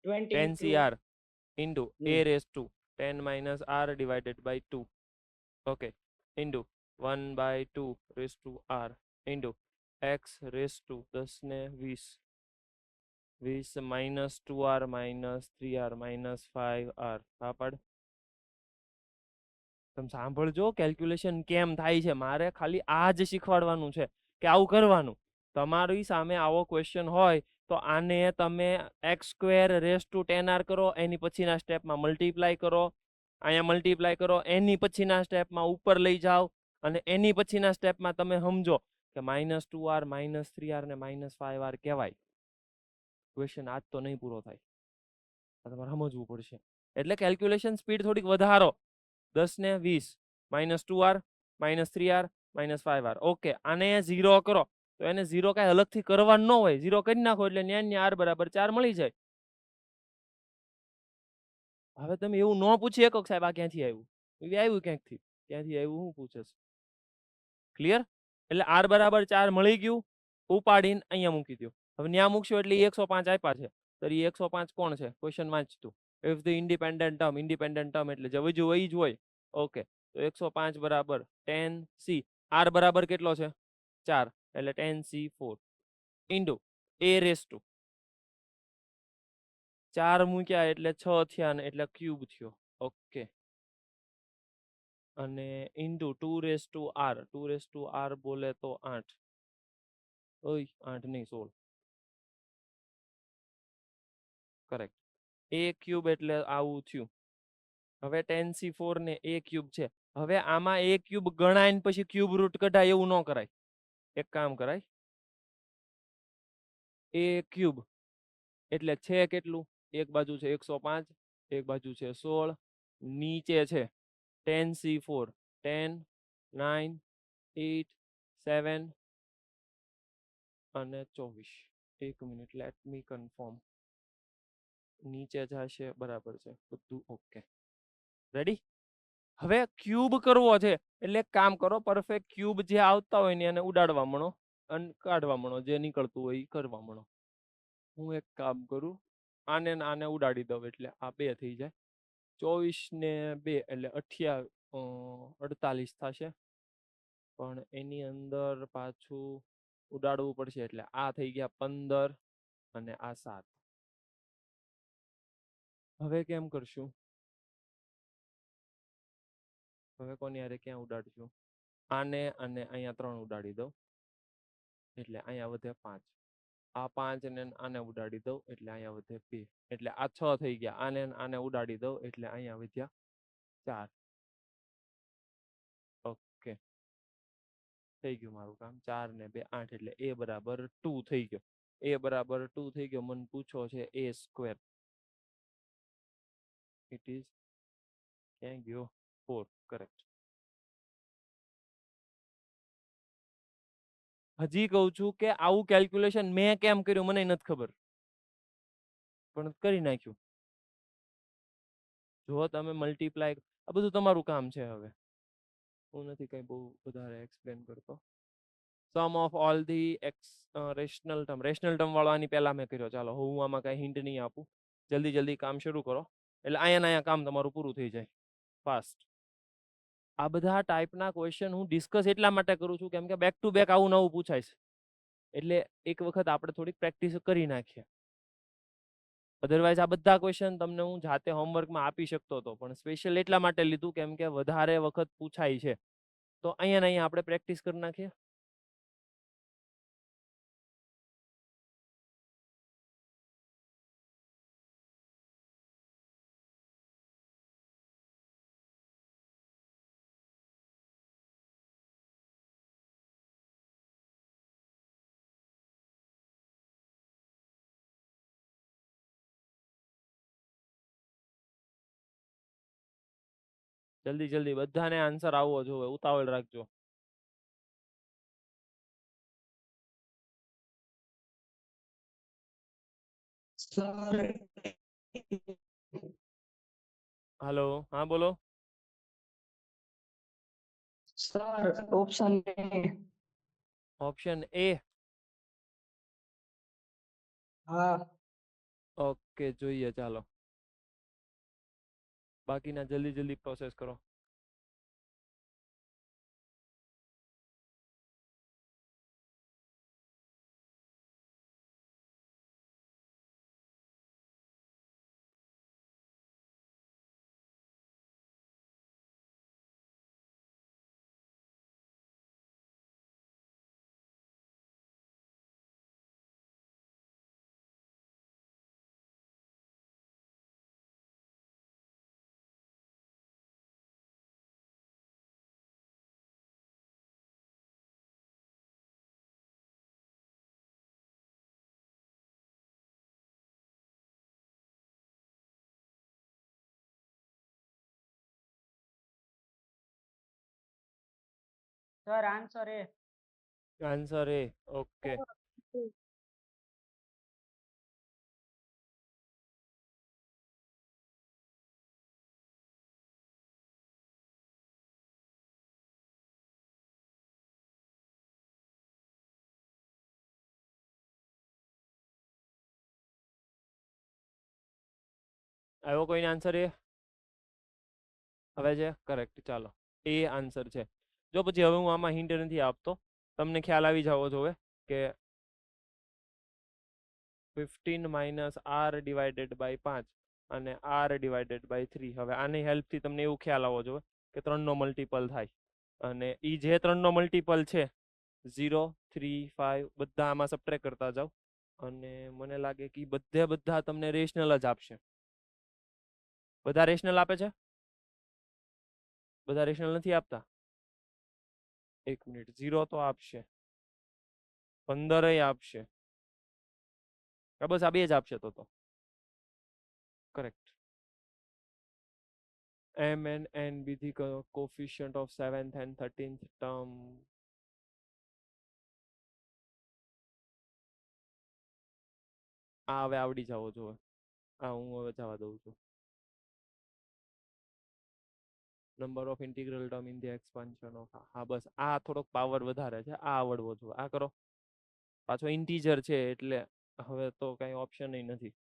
20 10cr into a raised to 10 minus r divided by 2. Okay. Into 1 by 2 raised to r into x raised to 10 ને 20 minus 2r minus 3r minus 5r. હા પાડ. તમે સાંભળજો calculation કેમ થાય છે. મારે ખાલી આ જ શીખવાડવાનું છે કે આવું કરવાનું. તમારી સામે આવો ક્વેશ્ચન હોય તો આને તમે x square raise to 10r કરો, એની પછીના સ્ટેપમાં મલ્ટીપ્લાય કરો, અહીંયા મલ્ટીપ્લાય કરો, એની પછીના સ્ટેપમાં ઉપર લઈ જાઓ, અને એની પછીના સ્ટેપમાં તમે સમજો કે -2r -3r ને -5r કહેવાય. ક્વેશ્ચન આજ તો નહીં પૂરો થાય, આ તમારે સમજવું પડશે. એટલે કેલ્ક્યુલેશન સ્પીડ થોડીક વધારો. 10 ને 20 -2r -3r -5r. ઓકે, આને 0 કરો તો એને 0 કાંઈ અલગથી કરવાનું ન હોય, 0 કરી નાખો એટલે ન્યા r બરાબર 4 મળી જાય. હવે તમે એવું ન પૂછી શકો કે સાહેબ આ ક્યાંથી આવ્યું, એ આવ્યું ક્યાંકથી, ક્યાંથી આવ્યું હું પૂછેશ. ક્લિયર? એટલે r બરાબર 4 મળી ગયું, ઉપાડીને અહીંયા મૂકી દો. હવે ન્યા મૂકશો એટલે 105 આપ્યા છે, તો એ 105 કોણ છે? ક્વેશ્ચન વાંચતું. ઇફ ધ ઇન્ડિપેન્ડન્ટ ટર્મ એટલે જે વજુ એ જ હોય. ઓકે, તો 105 બરાબર 10c. r બરાબર કેટલો છે? 4, એટલે 10c4 into a raise to 4 મૂક્યા એટલે 6 થયા ને એટલે ક્યુબ થયો. ઓકે, અને into 2 race to r, 2 race to r બોલે તો 8. ઓય 8 નહીં 16. કરેક્ટ. a ક્યુબ એટલે આવું થયું. હવે 10c4 ને a ક્યુબ છે. હવે આમાં a ક્યુબ ગણાય ને પછી ક્યુબ રૂટ કઢાય એવું ન કરાય. એક કામ કરાય, a ક્યુબ એટલે છે કેટલું? એક બાજુ છે 105, એક બાજુ છે 16, નીચે છે 10c4, 10, 9, 8, 7 અને 24. એક મિનિટ, લેટ મી કન્ફર્મ. નીચે જશે, બરાબર છે બધું. Okay, ready? હવે ક્યુબ કરવો છે એટલે એક કામ કરો, પરફેક્ટ ક્યુબ જે આવતા હોય ને એને ઉડાડવા મળો અને કાઢવા મળો, જે નીકળતું હોય એ કરવા મળો. હું એક કામ કરું, આને ને આને ઉડાડી દઉં એટલે આ 2 થઈ જાય. 24 ને 2 એટલે 48 થશે, પણ એની અંદર પાછું ઉડાડવું પડશે એટલે આ થઈ ગયા 15 અને આ 7. હવે કેમ કરશું? હવે કોની હારે ક્યાં ઉડાડશું? આને અને અહીંયા 3 ઉડાડી દઉં એટલે અહીંયા વધે 5. આ 5 ને આને ઉડાડી દઉં એટલે અહીંયા વધે 2, એટલે આ 6 થઈ ગયા. આને આને ઉડાડી દઉં એટલે અહીંયા વધ્યા 4. ઓકે, થઈ ગયું મારું કામ. 4 ને 2 8 એટલે a બરાબર 2 થઈ ગયો. a બરાબર 2 થઈ ગયો. મને પૂછો છે a સ્ક્વેર. ઇટ ઇઝ ક્યાં ગયો? 4. કરેક્ટ. હજી કહું છું કે આવું કેલ્ક્યુલેશન મેં કેમ કર્યું મને નથી ખબર, પણ કરી નાખ્યું. જો તમે મલ્ટીપ્લાય, આ બધું તમારું કામ છે. હવે હું નથી કઈ બહુ વધારે એક્સપ્લેન કરતો. Sum of all the rational term વાળો આની પહેલા મેં કર્યો. ચાલો હું આમાં કઈ હિન્ટ નહીં આપું. જલ્દી કામ શરૂ કરો એટલે અહીંયા કામ તમારું પૂરું થઈ જાય ફાસ્ટ. આ બધા ટાઈપના ક્વેશ્ચન હું ડિસ્કસ એટલા માટે કરું છું કેમ કે બેક ટુ બેક આવું નવું પૂછાય છે, એટલે એક વખત આપણે થોડીક પ્રેક્ટિસ કરી નાખીએ. અધરવાઇઝ આ બધા ક્વેશ્ચન તમને હું જાતે હોમવર્કમાં આપી શકતો હતો, પણ સ્પેશિયલ એટલા માટે લીધું કેમ કે વધારે વખત પૂછાય છે, તો અહીંયા આપણે પ્રેક્ટિસ કરી નાખીએ. જલ્દી બધાને આન્સર આવવો જોઈએ, ઉતાવળ રાખજો. હાલો, હા બોલો. Sir option A. ઓપ્શન એ. હા. ઓકે, જોઈએ ચાલો. બાકીના જલ્દી પ્રોસેસ કરો. સર આન્સર એ. આન્સર એ. ઓકે. આવ્યો કોઈને આન્સર એ? હવે છે કરેક્ટ. ચાલો, એ આન્સર છે. જો પછી હવે હું આમાં હિન્ટ નથી આપતો, તમને ખ્યાલ આવી જવો જોઈએ કે 15 માઇનસ r ડિવાઇડેડ બાય 5 અને r ડિવાઇડેડ બાય 3. હવે આની હેલ્પથી તમને એવું ખ્યાલ આવવો જોઈએ કે 3 નો મલ્ટિપલ થાય, અને એ જે 3 નો મલ્ટિપલ છે 0, 3, 5 બધા આમાં સબટ્રેક્ટ કરતા જાવ, અને મને લાગે કે બધા તમને રેશનલ જ આપશે. બધા રેશનલ આપે છે? બધા રેશનલ નથી આપતા? એક મિનિટ, 0 તો આપશે, 15 આપશે, બસ આ બે જ આપશે તો correct. m and n be the coefficient of 7th and 13th term. આ હવે આવડી જવો જોઈએ. આ હું હવે જવા દઉં છું. Number of integral term in the expansion of. હા બસ આ થોડોક પાવર વધારે છે, આ આવડવો જોઈએ. આ કરો. પાછો ઇન્ટીજર છે એટલે હવે તો કઈ ઓપ્શન નથી.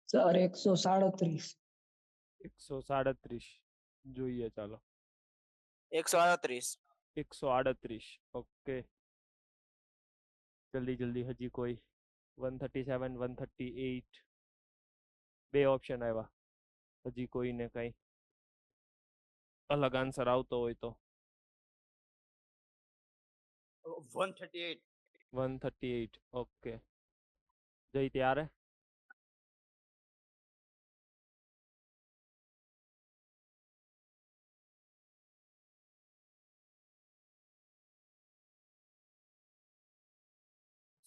સર 137. 137 જોઈએ. ચાલો, 138. 138. ઓકે, જલ્દી હજી કોઈ? 137, 138. બે ઓપ્શન આવ્યા. હજી કોઈને કઈ અલગ આન્સર આવતો હોય તો? 138. 138. ઓકે, જઈ ત્યારે.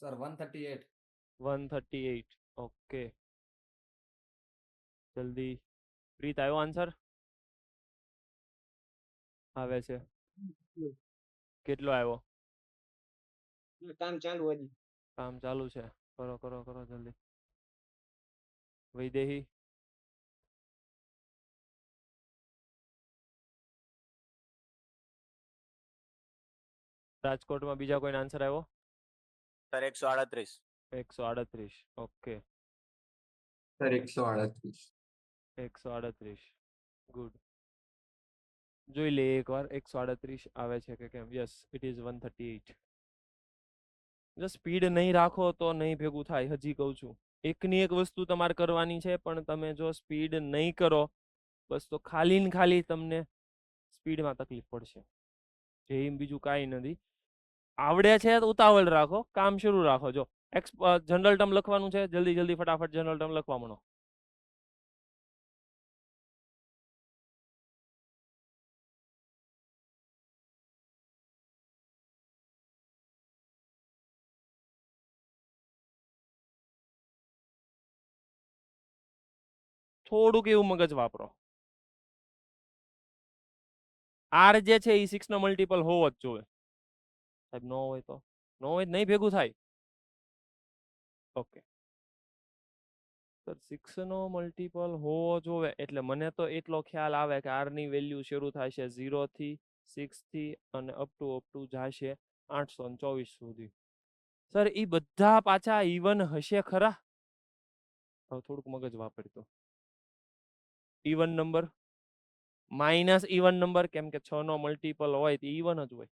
સર 138. 138. ઓકે, જલ્દી. પ્રીત આવ્યો આન્સર? આવે છે. કેટલો આવ્યો? કામ ચાલુ હજી. કામ ચાલુ છે. કરો જલ્દી. વૈદેહી? રાજકોટમાં બીજા કોઈને આન્સર આવ્યો? સર 138. 138. Okay, sir 138. 138. ગુડ. જોઈ લે એકવાર 138 આવે છે કે કેમ. Yes, it is 138. જો સ્પીડ નહીં રાખો તો નહીં ભેગું થાય. હજી કહું છું, એકની એક વસ્તુ તમારે કરવાની છે, પણ તમે જો સ્પીડ નહીં કરો બસ તો ખાલી ને ખાલી તમને સ્પીડમાં તકલીફ પડશે. જેમ બીજું કાંઈ નથી. આવડે છે તો ઉતાવળ રાખો, કામ શરૂ રાખો. જો જનરલ ટર્મ લખવાનું છે, જલ્દી ફટાફટ જનરલ ટર્મ લખવા માંડો. થોડુંક એવું મગજ વાપરો. આર જે છે એ 6 નો મલ્ટિપલ હોવો જ જોઈએ. સાહેબ નો હોય તો નહીં ભેગું થાય. ઓકે, સર 6 નો મલ્ટિપલ હોવો જોવે એટલે મને તો એટલો ખ્યાલ આવે કે r ની વેલ્યુ શરૂ થાય છે 0 થી 6 થી અને અપ ટુ જાશે 824 સુધી. સર ઈ બધા પાછા ઇવન હશે ખરા? હવે થોડુંક મગજ વાપરતો. Even number minus even number, કેમ કે 6 નો મલ્ટિપલ હોય તો ઇવન જ હોય.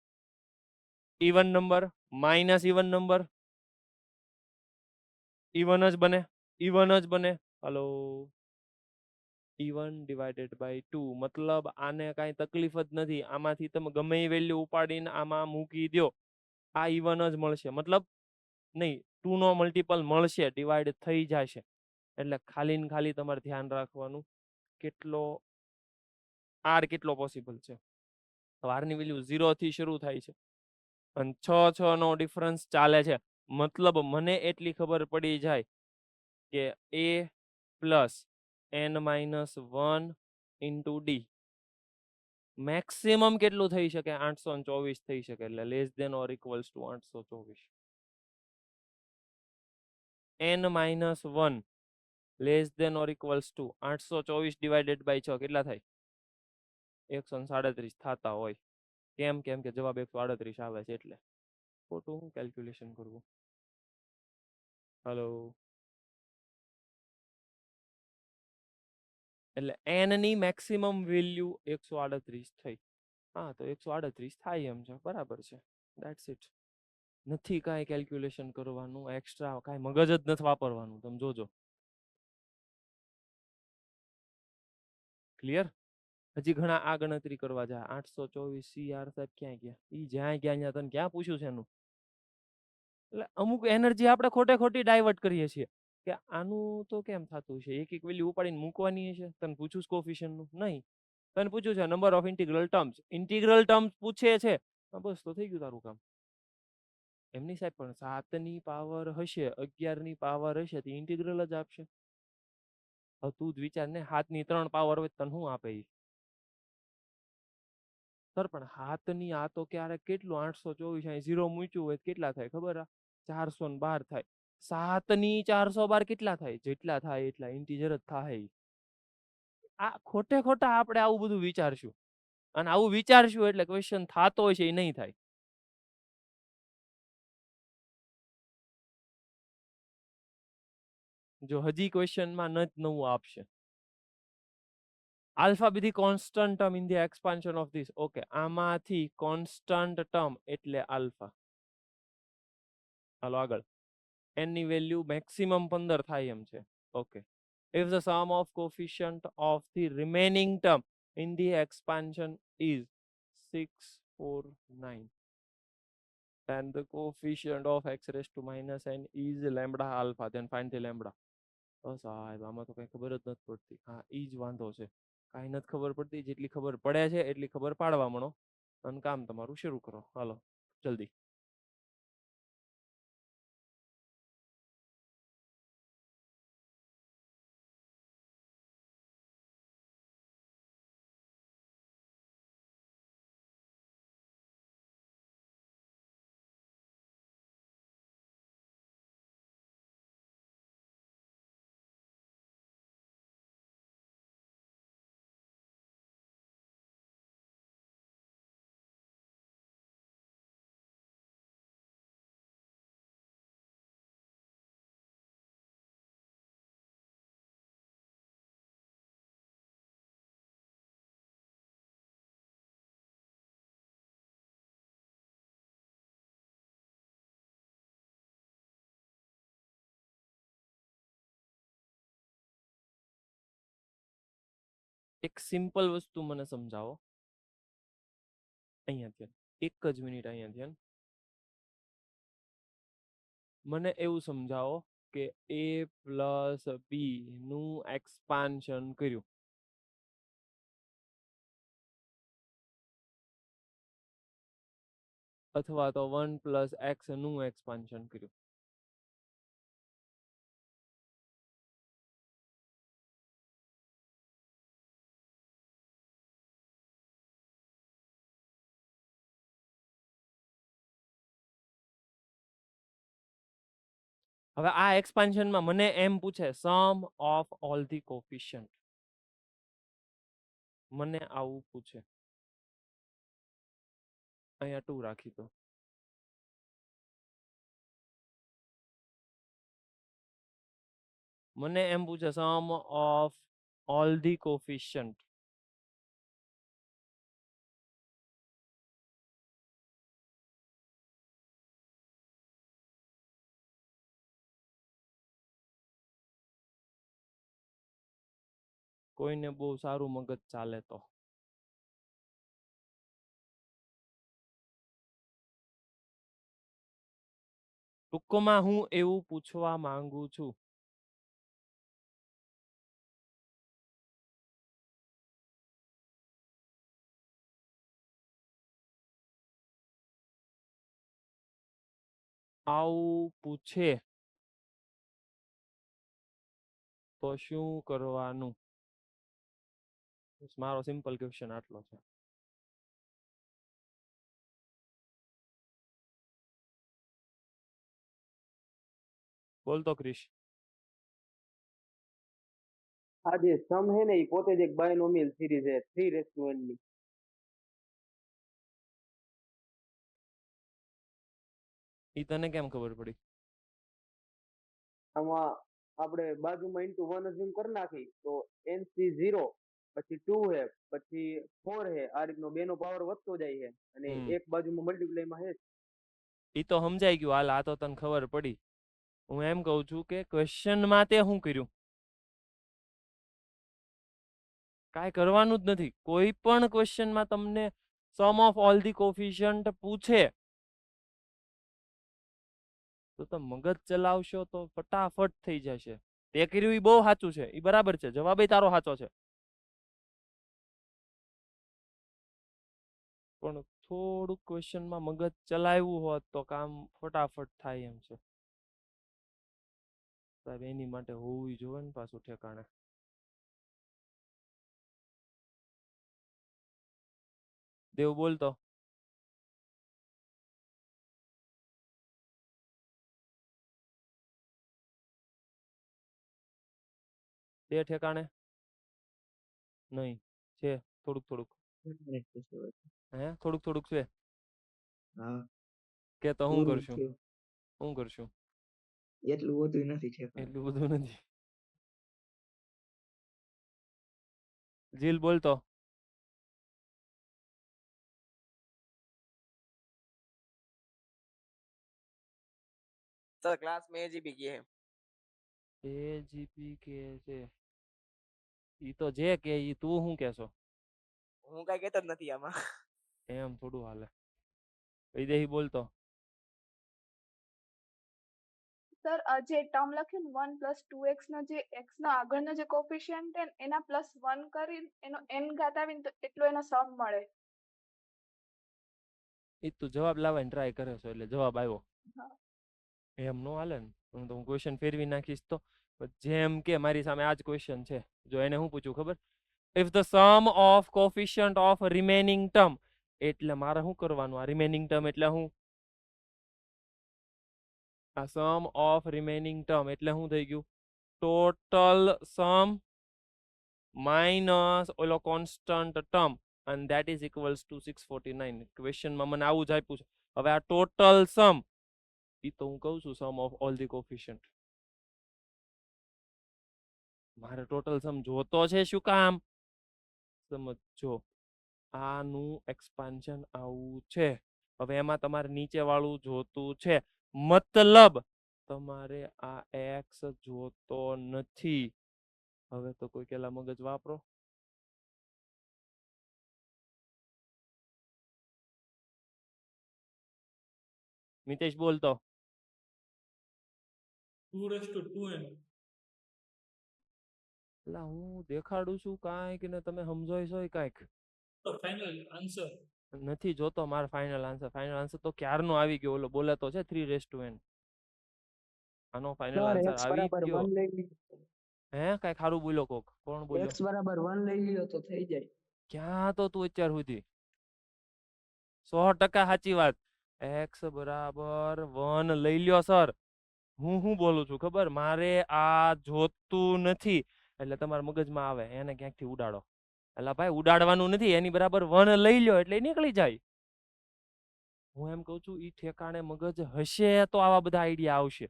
Even number minus even number even જ બને, ઇવન જ બને. હલો, ઇવન ડિવાઇડેડ બાય 2 મતલબ આને કાંઈ તકલીફ જ નથી. આમાંથી તમે ગમે એ વેલ્યુ ઉપાડીને આમાં મૂકી દો, આ ઇવન જ મળશે. મતલબ નહીં, 2 નો મલ્ટિપલ મળશે, ડિવાઈડ થઈ જશે. એટલે ખાલી ને ખાલી તમારે ધ્યાન રાખવાનું કેટલો r કેટલો પોસિબલ છે. તો r ની વેલ્યુ 0 થી શરૂ થાય છે અને 6 નો ડિફરન્સ ચાલે છે. મતલબ મને એટલી ખબર પડી જાય કે a plus n-1 into d maximum કેટલું થઈ શકે? 824 થઈ શકે. એટલે less than or equals to 824. n-1 less than or equals to 824 divided by 6 કેટલા થાય? 137 થતા હોય. કેમ? કેમ કે જવાબ 138 આવે છે એટલે. ખોટું હું કેલ્ક્યુલેશન કરવું. હલો, એટલે n ની મેક્સિમમ વેલ્યુ 138 થઈ. હા, તો 138 થાય એમ છે. બરાબર છે. That's it. નથી કાંઈ કેલ્ક્યુલેશન કરવાનું એક્સ્ટ્રા, કાંઈ મગજ જ નથી વાપરવાનું. તમે જોજો. ક્લિયર? હજી ઘણા આ ગણતરી કરવા જાય. 824 CR સાહેબ ક્યાં ગયા? ઈ જ્યાં ગયા ત્યાં તને ક્યાં પૂછ્યું છે એનું? એટલે અમુક એનર્જી આપણે ખોટે ખોટી ડાયવર્ટ કરીએ છીએ કે આનું તો કેમ થતું છે, એક એક વેલ્યુ ઉપાડીને મૂકવાની છે. તને પૂછ્યું છે કોફિશિયન્ટનું? નહીં. તને પૂછ્યું છે number of integral terms. Integral terms પૂછે છે, બસ તો થઈ ગયું તારું કામ. એમની સાહેબ પણ 7 ની પાવર હશે, 11 ની પાવર હશે તો ઇન્ટિગ્રલ જ આપશે. હવે તું જ વિચાર ને, 7 ની 3 પાવર હોય તને શું આપે? સર પણ 7 ની આ તો ક્યારેક કેટલું 824 અહીં 0 મૂક્યું હોય કેટલા થાય ખબર? 412 થાય. 7 ની 412 કેટલા થાય? જેટલા થાય એટલા ઇન્ટીજર જ થાય. આ ખોટે ખોટા આપણે આવું બધું વિચારશું, અને આવું વિચારશું એટલે ક્વેશ્ચન થતો હોય છે એ નહીં થાય. જો હજી ક્વેશ્ચનમાં ન જ નવું આપશે. Alpha B the constant term in the expansion of this. Okay, આમાંથી કોન્સ્ટન્ટ ટર્મ એટલે આલ્ફા. હાલો આગળ. n ની વેલ્યુ મેક્સિમમ 15 થાય એમ છે. Okay, if the sum of coefficient of the remaining term in the expansion is 649 and the coefficient of x raised to minus n is lambda alpha, then find the lambda. સાહેબ આમાં તો કઈ ખબર જ નથી પડતી. હા, ઈ જ વાંધો છે. કાંઈ નથી ખબર પડતી. જેટલી ખબર પડે છે એટલી ખબર પાડવા મળો અને કામ તમારું શરૂ કરો. હાલો જલ્દી. એક સિમ્પલ વસ્તુ મને સમજાવો. અહીંયા ધ્યાન, એક જ મિનિટ અહીંયા ધ્યાન. મને એવું સમજાવો કે a પ્લસ બી નું એક્સપાન્શન કર્યું, અથવા તો 1 પ્લસ એક્સ નું એક્સપાન્શન કર્યું. હવે આ એક્સપાન્શનમાં મને એમ પૂછે સમ ઓફ ઓલ ધી કોફિશિયન્ટ, મને આવું પૂછે, અહીંયા 2 રાખી દો. મને એમ પૂછે સમ ઓફ ઓલ ધી કોફિશિયન્ટ, કોઈને બહુ સારું મગજ ચાલે તો ટૂંકમાં હું એવું પૂછવા માંગુ છું. આવું પૂછે તો શું કરવાનું? બસ મારો સિમ્પલ ક્વેશ્ચન આટલો છે. બોલતો ક્રિશ. આ જે સમ હે ને એ પોતે જ એક બાયનોમિયલ સિરીઝ છે 3:1 ની. ઈ તને કેમ ખબર પડી? આમાં આપણે બાજુમાં ઇન્ટુ 1 અઝ્યુમ કરી નાખી તો NC0 પછી 2 હે પછી 4 હે, આ રીતનો બે નો પાવર વધતો જાય છે અને એક બાજુમાં મલ્ટીપ્લાયમાં હે. ઈ તો સમજાઈ ગયું, હાલ આ તો તને ખબર પડી. હું એમ કહું છું કે ક્વેશ્ચનમાં તે શું કર્યું? કાંઈ કરવાનું જ નથી. કોઈ પણ ક્વેશ્ચનમાં તમને સમ ઓફ ઓલ ધી કોફિશિયન્ટ પૂછે તો તમે મગજ ચલાવશો તો ફટાફટ થઈ જશે. તે કર્યું એ બહુ સાચું છે, એ બરાબર છે, જવાબ તારો સાચો છે, પણ થોડુંક ક્વેશ્ચનમાં મગજ ચલાવ્યું હોત તો કામ ફટાફટ થાય એમ છે. સાહેબ એની માટે હોવું જોઈએ ને પાછું ઠેકાણે. દેવ બોલતો. તે ઠેકાણે નહીં છે, થોડુંક થોડુંક હે, થોડુંક થોડુંક છે હા કે તો હું પૂરું કરશું? થયું. હું કરશું? એટલું બધું નથી ઠેકાણે. એટલું બધું નથી. જીલ બોલતો. सर क्लास में एजीबी की है. એજીપી કે છે ઈ તો જે કે ઈ તું શું કેશો? હું કઈ કહેતો જ નથી આમાં. એમ થોડું હાલે. વિદેહી બોલતો. સર જે ટર્મ લખ્યું ને 1 + 2x નો જે x નો આગળનો જે કોફિશિયન્ટ છે ને એના +1 કરીને એનો n ઘાત આવીને તો એટલો એનો સમ મળે. ઈ તું જવાબ લાવવાની ટ્રાય કરે છો એટલે જવાબ આવ્યો. હા. એમ નો હાલે ને. હું ક્વેશ્ચન ફેરવી નાખીશ તો જેમ કે મારી સામે આ જ ક્વેશ્ચન છે. જો એને શું પૂછ્યું ખબર? If the sum of coefficient of remaining term, એટલે મારે શું કરવાનું? આ રિમેનિંગ ટર્મ એટલે શું? આ સમ ઓફ રિમેનિંગ ટર્મ એટલે શું થઈ ગયું? ટોટલ સમ માઇનસ ઓલો constant term and that is equals to 649. ક્વેશ્ચનમાં મને આવું જ આપ્યું છે. હવે આ ટોટલ સમ ઈ તો હું કહું છું સમ ઓફ ઓલ ધી કોફિશિયન્ટ. મારે ટોટલ સમ જોતો છે શું કામ? સમજો આનું એક્સપાન્શન આવું છે. હવે એમાં તમારે નીચે વાળું જોતું છે, મતલબ તમારે આ x જોતો નથી. હવે તો કોઈ કેલા મગજ વાપરો. મિતેશ બોલતો. 2:2n. એટલે હું દેખાડું છું કાંઈક ને તમે સમજોય છો કાંઈક. તો ફાઇનલ આન્સર નથી જોતો મારો ફાઇનલ આન્સર. ફાઇનલ આન્સર તો ક્યારનો આવી ગયો. ઓલો બોલે તો છે 3:n. આનો ફાઇનલ સર આન્સર x આવી બરાબર ગયો. 1 લઈ લ્યો. હે કાંઈ ખારું બોલ્યો કોક? કોણ બોલ્યો? x બરાબર 1 લઈ લ્યો તો થઈ જાય. ક્યાં તો તું અત્યાર સુધી? 100% સાચી વાત. x બરાબર 1 લઈ લ્યો સર. હું બોલું છું ખબર, મારે આ જોતું નથી એટલે તમારા મગજમાં આવે એને ક્યાંકથી ઉડાડો. એટલે ભાઈ ઉડાડવાનું નથી, એની બરાબર 1 લઈ લો એટલે ઈ નીકળી જાય. હું એમ કહું છું ઈ ઠેકાણે મગજ હશે તો આવા બધા આઈડિયા આવશે.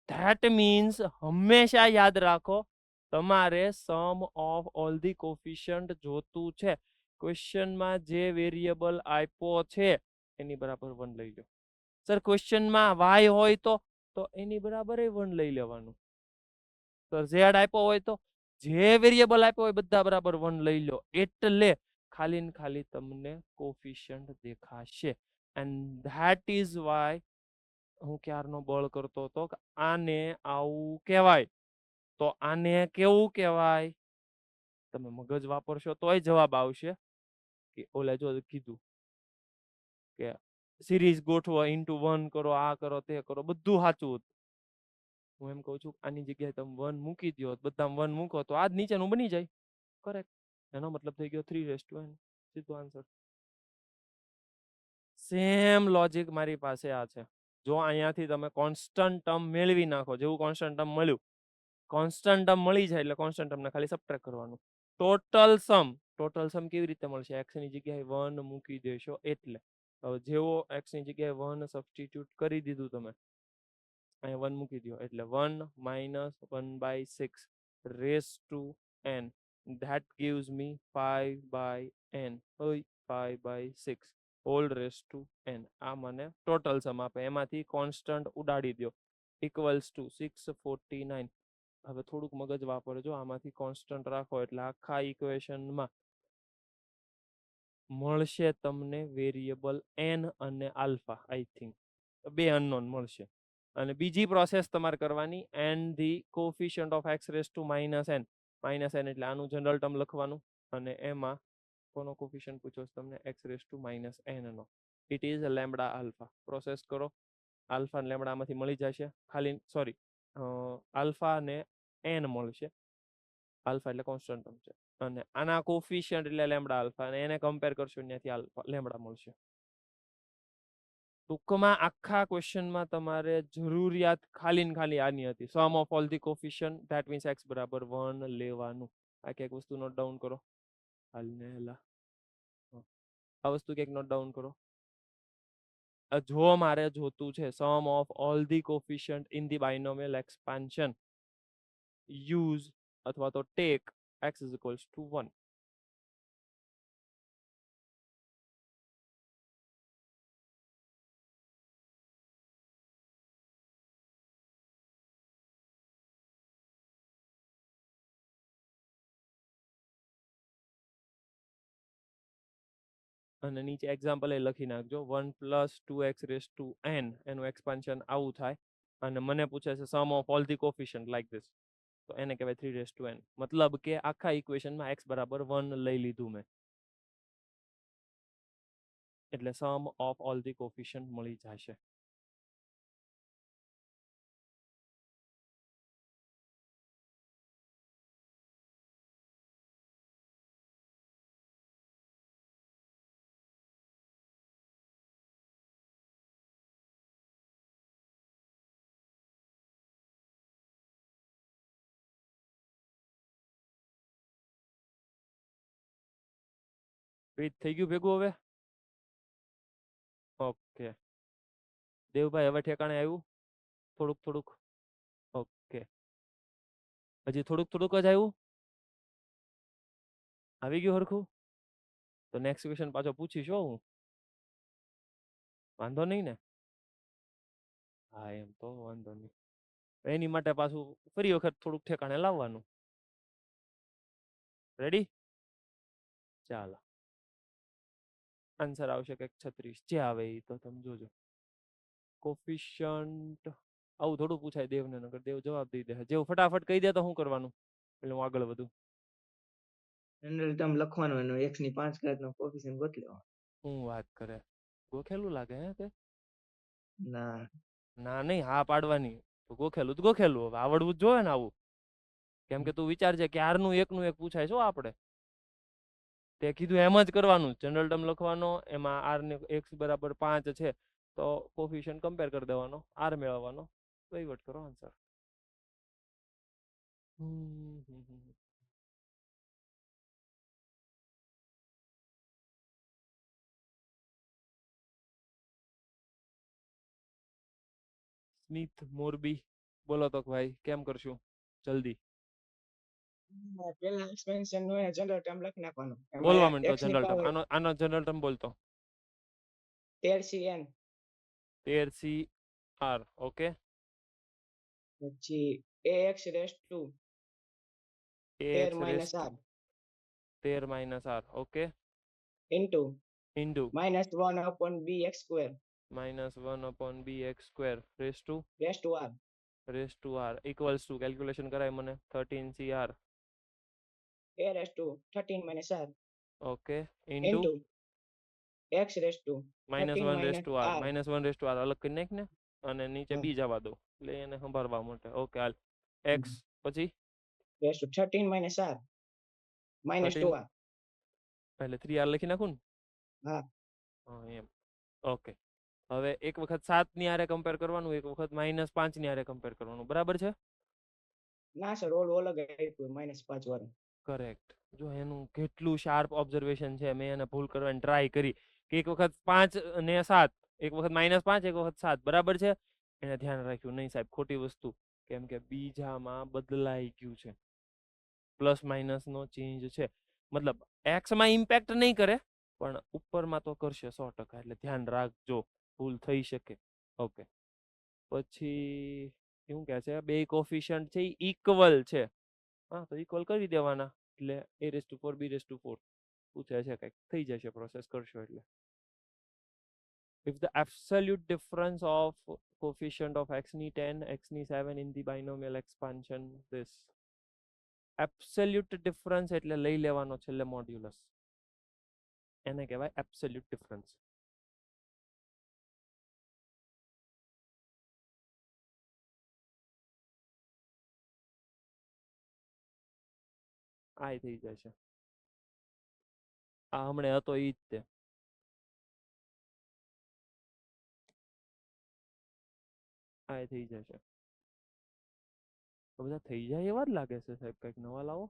ધેટ મીન્સ હંમેશા યાદ રાખો તમારે સમ ઓફ ઓલ ધી કોફિશિયન્ટ જોતું છે. ક્વેશ્ચનમાં જે વેરિયેબલ આપ્યો છે એની બરાબર 1 લઈ લો. સર ક્વેશ્ચનમાં y હોય તો એની બરાબર 1 લઈ લેવાનું. સર z આપ્યો હોય તો જે વેરિયેબલ આપ્યો હોય બધા બરાબર 1 લઈ લો. એટલે ખાલી ને ખાલી તમને કોફિશિયન્ટ દેખાશે. એન્ડ ધેટ ઇઝ વાય હું ક્યારનો બળ કરતો હતો કે આને આવું કહેવાય. તો આને કેવું કહેવાય? તમે મગજ વાપરશો તોય જવાબ આવશે. કે ઓલે જો કીધું કે સિરીઝ ગોઠવો, ઇન્ટુ 1 કરો, આ કરો તે કરો, બધું સાચું હતું. હું એમ કહું છું આની જગ્યાએ તમે 1 મૂકી દો, બધામાં 1 મૂકો તો આ જ નીચેનું બની જાય. કરેક્ટ. એનો મતલબ થઈ ગયો 3n. સીધો આન્સર. સેમ લોજિક મારી પાસે આ છે. જો અહીંયાથી તમે કોન્સ્ટન્ટ ટર્મ મેળવી નાખો, જેવું કોન્સ્ટન્ટ ટર્મ મળ્યું, કોન્સ્ટન્ટ ટર્મ મળી જાય એટલે કોન્સ્ટન્ટ ટર્મને ખાલી સબટ્રેક્ટ કરવાનું. ટોટલ સમ કેવી રીતે મળશે? x ની જગ્યાએ 1 મૂકી દેશો એટલે. હવે જેવો x ની જગ્યાએ 1 સબસ્ટિટ્યુટ કરી દીધું તમે, અહીંયા 1 મૂકી દો એટલે 1 - 1/6 raised to n. That gives me 5/n. 5/6 whole raise to n. આ મને ટોટલ સમ આપે. એમાંથી કોન્સ્ટન્ટ ઉડાડી દો ઇક્વલ્સ ટુ 649. હવે થોડુંક મગજ વાપરજો, આમાંથી કોન્સ્ટન્ટ રાખો એટલે આખા ઇક્વેશનમાં મળશે તમને વેરિયેબલ n અને આલ્ફા. આઈ થિંક 2 અનનોન મળશે. અને બીજી પ્રોસેસ તમારે કરવાની, and the coefficient of x raise to -n. -n એટલે આનું જનરલ ટર્મ લખવાનું અને એમાં કોનો કોફિશિયન્ટ પૂછો તમને? x રેઝ ટુ -n નો. It is lambda alpha. Process કરો, આલ્ફા ને લેમ્બડા માંથી મળી જશે. ખાલી સોરી, આલ્ફા ને n મળશે. આલ્ફા એટલે કોન્સ્ટન્ટ ટર્મ છે અને આના કોફિશિયન્ટ એટલે લેમ્બડા આલ્ફા, અને એને કમ્પેર કરશો ત્યાંથી આલ્ફા લેમ્બડા મળશે. ટૂંકમાં આખા ક્વેશ્ચનમાં તમારે જરૂરિયાત ખાલી ને ખાલી આની હતી, sum of all the coefficient that means x બરાબર 1 લેવાનું. આ એક વસ્તુ નોટ ડાઉન કરો. આ વસ્તુ ક્યાંક નોટ ડાઉન કરો. જો મારે જોતું છે sum of all the coefficient in the binomial expansion, use અથવા તો take x is equals to 1. અને નીચે એક્ઝામ્પલ એ લખી નાખજો. 1 + 2x raised to n એનું એક્સપાન્શન આવું થાય અને મને પૂછે છે sum of all the coefficient like this, તો એને કહેવાય 3 raised to n. મતલબ કે આખા ઇક્વેશનમાં x બરાબર 1 લઈ લીધું મેં, એટલે સમ ઓફ ઓલ ધી કોફિશિયન્ટ મળી જશે. થઈ ગયું ભેગું હવે? ઓકે દેવભાઈ, હવે ઠેકાણે આવ્યું? થોડુંક ઓકે. હજી થોડુંક જ આવ્યું? આવી ગયું હરખું? તો નેક્સ્ટ ક્વેશ્ચન પાછો પૂછીશ હું. વાંધો નહીં ને? હા એમ તો વાંધો નહીં. એની માટે પાછું ફરી વખત થોડુંક ઠેકાણે લાવવાનું. રેડી? ચાલો. આન્સર આવશે કંઈક 36. જે આવે એ તો તમે જોજો. કોફિશિયન્ટ આવું થોડું પૂછાય દેવને, નગર દેવ જવાબ દઈ દે. જેવું ફટાફટ કહી દે તો શું કરવાનું એટલે હું આગળ વધું. જનરલ ટર્મ લખવાનું, એનો x ની 5 ઘાતનો કોફિશિયન્ટ ગોતી લેવાનો. હું વાત કરે, ગોખેલું લાગે હે તે? ના ના નહીં, હા પાડવાની. તો ગોખેલું તો ગોખેલું, હવે આવડવું જ જોઈએ ને આવું. કેમ કે તું વિચારજે ક્યારનું એકનું એક પૂછાય છો આપણે. તે કીધું એમ જ કરવાનું. જનરલ ટર્મ લખવાનો, એમાં r ને x બરાબર 5 છે તો તો કોફિશિયન્ટ કમ્પેર કરી દેવાનો, આર મેળવવાનો, વહીવટ કરો આન્સર. સ્મિત મોરબી, બોલો તો ભાઈ કેમ કરશું જલ્દી પેલા એક્સપેન્શન નું જનરલ ટર્મ લખી નાખવાનું. બોલવા માંડતો x ની જનરલ ટર્મ. power આનો જનરલ ટર્મ બોલતો 13cn 13cr. ઓકે, પછી ax raised to ax 13 minus r 13 r. Okay, into into minus 1 upon bx square -1 bx square raised to r equals to calculation કરાય મને 13cr. a raised to 13 minus r okay, into into x raised to -1 minus r. r. -1 r અલગ કરી નાખ ને, અને નીચે હા. બી જવા દો એટલે એને સંભાળવા માટે. ઓકે, હાલ x પછી raised to 13 minus r minus 13 2r. એટલે 3r લખી નાખું ને. હા. હા એમ. ઓકે, હવે એક વખત 7 ની હારે કમ્પેર કરવાનું, એક વખત -5 ની હારે કમ્પેર કરવાનું, બરાબર છે? ના સર ઓલું અલગ આપ્યું -5 વાળું. કરેક્ટ. જો એનું કેટલું શાર્પ ઓબ્ઝર્વેશન છે, મેં એને ભૂલ કરવાની ટ્રાય કરી કે એક વખત 5 ને 7, એક વખત -5, એક વખત 7, બરાબર છે? એને ધ્યાન રાખ્યું નહીં સાહેબ, ખોટી વસ્તુ, કેમ કે બીજામાં બદલાઈ ગયું છે, પ્લસ માઇનસ નો ચેન્જ છે, મતલબ એક્સ માં ઇમ્પેક્ટ નહીં કરે પણ ઉપરમાં તો કરશે 100%, એટલે ધ્યાન રાખજો, ભૂલ થઈ શકે. ઓકે, પછી શું કહે છે, બે કોફિશિયન્ટ છે ઇક્વલ છે. હા, તો ઇક્વલ કરી દેવાના એટલે a⁴ b⁴ પૂછે છે, કંઈક થઈ જશે, પ્રોસેસ કરશો એટલે. If the absolute difference of coefficient of x ની 10, x ની 7 in the binomial expansion this. Absolute difference એટલે લઈ લેવાનો છેલ્લે મોડ્યુલસ, એને કહેવાય absolute difference. આ થઈ જશે, આ હમણે હતો ઈ જ તે. આ થઈ જશે, બધા થઈ જાય એવા જ લાગે છે સાહેબ, કંઈક નવા લાવો.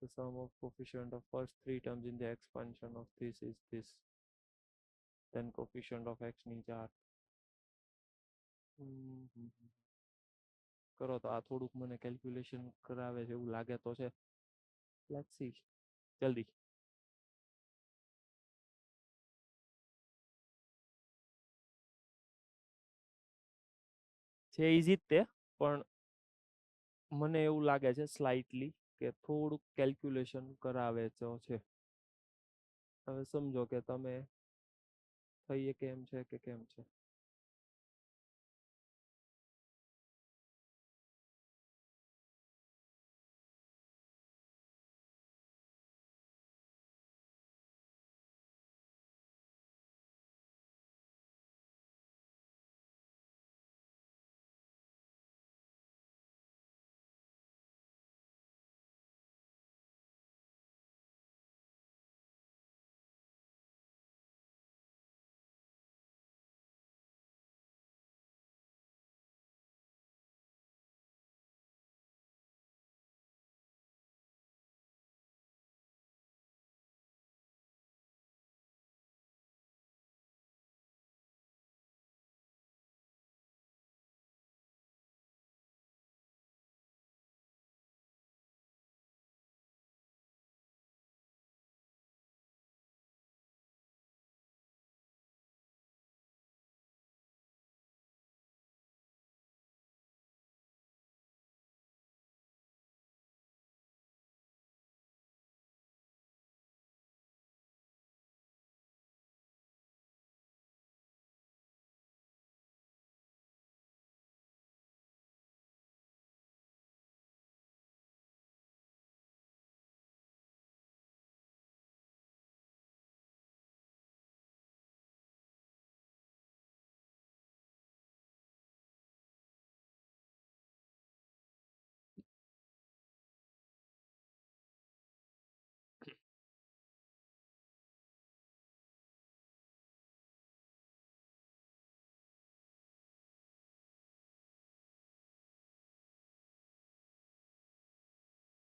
The sum of coefficient of first 3 terms in the expansion of this is this. Then coefficient of x ની 4. કરો તો આ થોડુંક મને કેલ્ક્યુલેશન કરાવે છે એવું લાગે તો છે. લેટ્સ સી, જલ્દી. છે ઈઝી જ તે, પણ મને એવું લાગે છે સ્લાઇટલી કે થોડુંક કેલ્ક્યુલેશન કરાવે તો છે. હવે સમજો કે તમે થઈએ કેમ છે કે કેમ છે.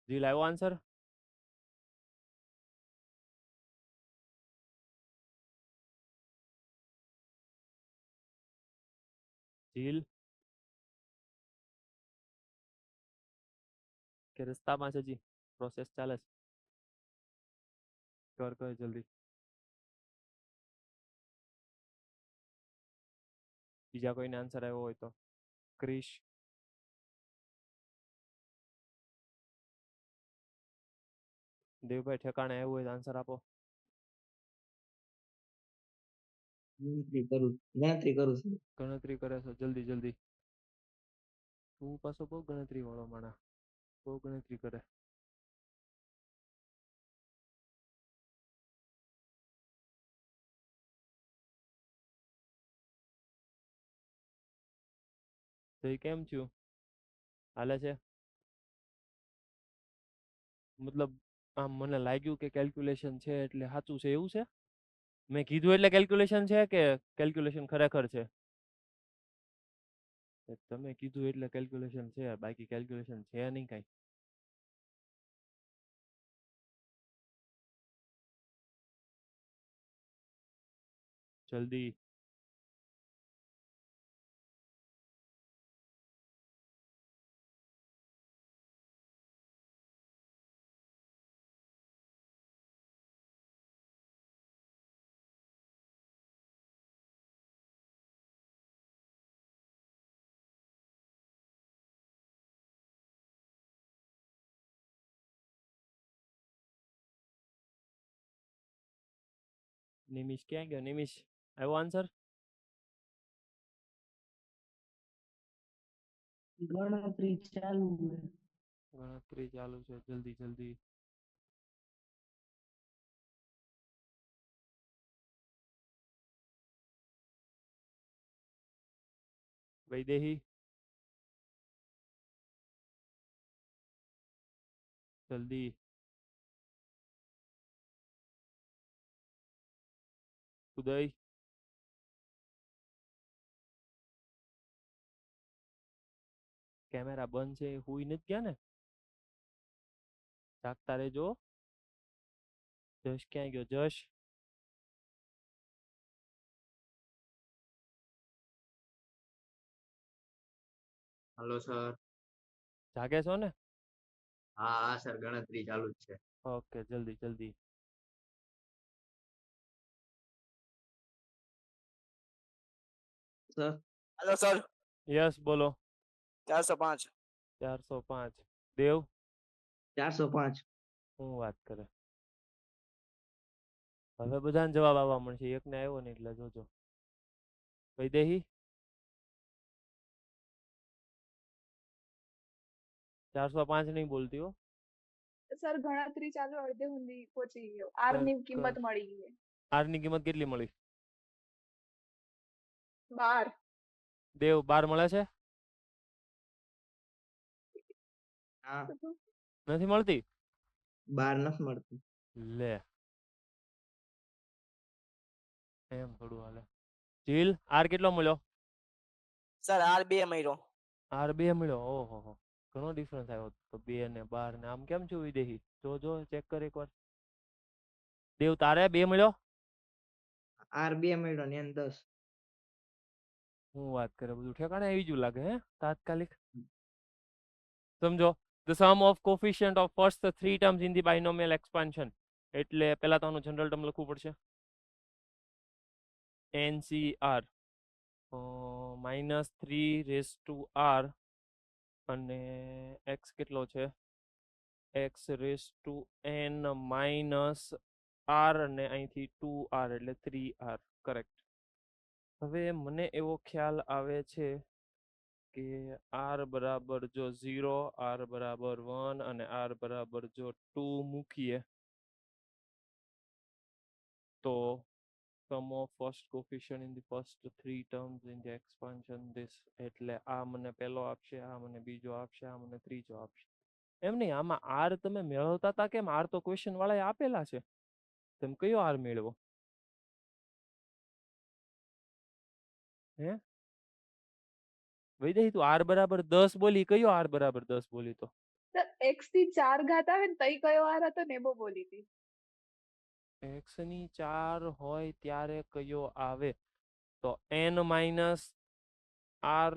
જીલ આવ્યો આન્સર? જીલ કે રસ્તામાં છે હજી? પ્રોસેસ ચાલે છે? કર જલ્દી. બીજા કોઈને આન્સર આવ્યો હોય તો ક્રિશ. દેવભાઈ ઠેકાણે આવ્યું હોય તો આન્સર આપો. ગણતરી કરું છું. ગણતરી કરે છે જલ્દી જલ્દી. તું પાછો બહુ ગણતરી વાળો માણા, બહુ ગણતરી કરે. તો એ કેમ થયું? હાલે છે? મતલબ આમ મને લાગ્યું કે કેલ્ક્યુલેશન છે એટલે સાચું છે એવું છે? મેં કીધું એટલે કેલ્ક્યુલેશન છે કે કેલ્ક્યુલેશન ખરેખર છે? તમે કીધું એટલે કેલ્ક્યુલેશન છે, બાકી કેલ્ક્યુલેશન છે નહીં કાંઈ. જલ્દી. નિમિષ ક્યાં ગયો? નિમિષ આવ્યો આન્સર? ગણતરી ચાલુ છે. ગણતરી ચાલુ છે, જલ્દી જલ્દી. વૈદેહી જલ્દી. ઉદય કેમેરા બંધ છે, હુઈ નથી ગયા ને? જાગતા રહેજો. જશ ક્યાં ગયો? જશ હલો સર. જાગે છો ને? હા હા સર, ગણતરી ચાલુ જ છે. ઓકે જલ્દી જલ્દી. Sir hello sir. યસ બોલો. 405. 405. દેવ 405. શું વાત કરે? હવે બધાને જવાબ આવવા મળશે, એકને આવ્યો ને એટલે જોજો. વૈદેહી 405 નહીં બોલતી હો. સર ગણતરી ચાલુ, અડધે સુધી પહોંચી ગયો. આર ની કિંમત મળી ગઈ. આર ની કિંમત કેટલી મળી? 12. દેવ 12 મળે છે? હા નથી મળતી? 12 નથી મળતી. લે એમ થોડું હાલે. જીલ આર કેટલો મળ્યો? સર આર 2 મળ્યો. આર 2 મળ્યો. ઓહો ઘણો ડિફરન્સ આવ્યો તો. 2 ને 12 ને આમ કેમ છું વિદેહી? જો ચેક કર એકવાર. દેવ તારે 2 મળ્યો? આર 2 મળ્યો ને એન 10. હું વાત કરે, બધું ઠેકાણે આવી ગયું લાગે હે તાત્કાલિક. સમજો the sum of coefficient of first three terms in the binomial expansion. એટલે પહેલા તો આનું જનરલ ટર્મ લખવું પડશે. NCR -3r અને x કેટલો છે? x⁻n -r અને અહીંથી 2r એટલે 3r. કરેક્ટ. હવે મને એવો ખ્યાલ આવે છે કે r બરાબર જો 0, r બરાબર 1 અને r બરાબર જો 2 મૂકીએ તો sum of first coefficient in the first three terms in the expansion this, એટલે આ મને પહેલો આપશે, આ મને બીજો આપશે, આ મને ત્રીજો આપશે. એમ નહીં, આમાં r તમે મેળવતા હતા કેમ? r તો ક્વેશ્ચન વાળાએ આપેલા છે. તમે કયો r મેળવો? હે વૈદેહી તું r બરાબર 10 બોલી, કયો r બરાબર 10 બોલી? તો સર x થી 4 ઘાત આવે ને તઈ કયો વાર હતો ને એ બહુ બોલી હતી. x ની 4 હોય ત્યારે કયો આવે તો n માઇનસ r.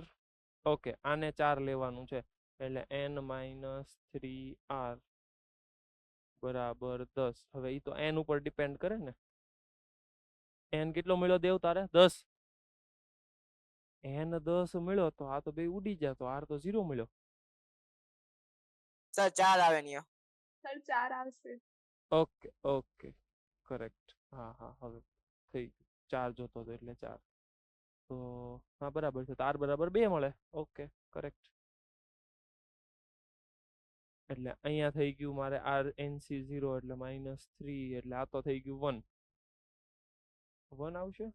ઓકે, આને 4 લેવાનું છે એટલે n માઇનસ 3r બરાબર 10. હવે એ તો n ઉપર ડિપેન્ડ કરે ને. n કેટલો મળ્યો દેવ તારે? 10. n 10 મળ્યો તો આ તો બે ઉડી જાય, તો r તો 0 મળ્યો. સર 4 આવે ને સર 4 આવશે. Okay okay, correct. હા હા, હવે થઈ ગયું. 4 જોતો હતો એટલે 4. તો હા બરાબર છે, તો r બરાબર 2 મળે. Okay, correct. એટલે અહીંયા થઈ ગયું મારે RNC0 એટલે -3 એટલે આ તો થઈ ગયું 1. 1 આવશે.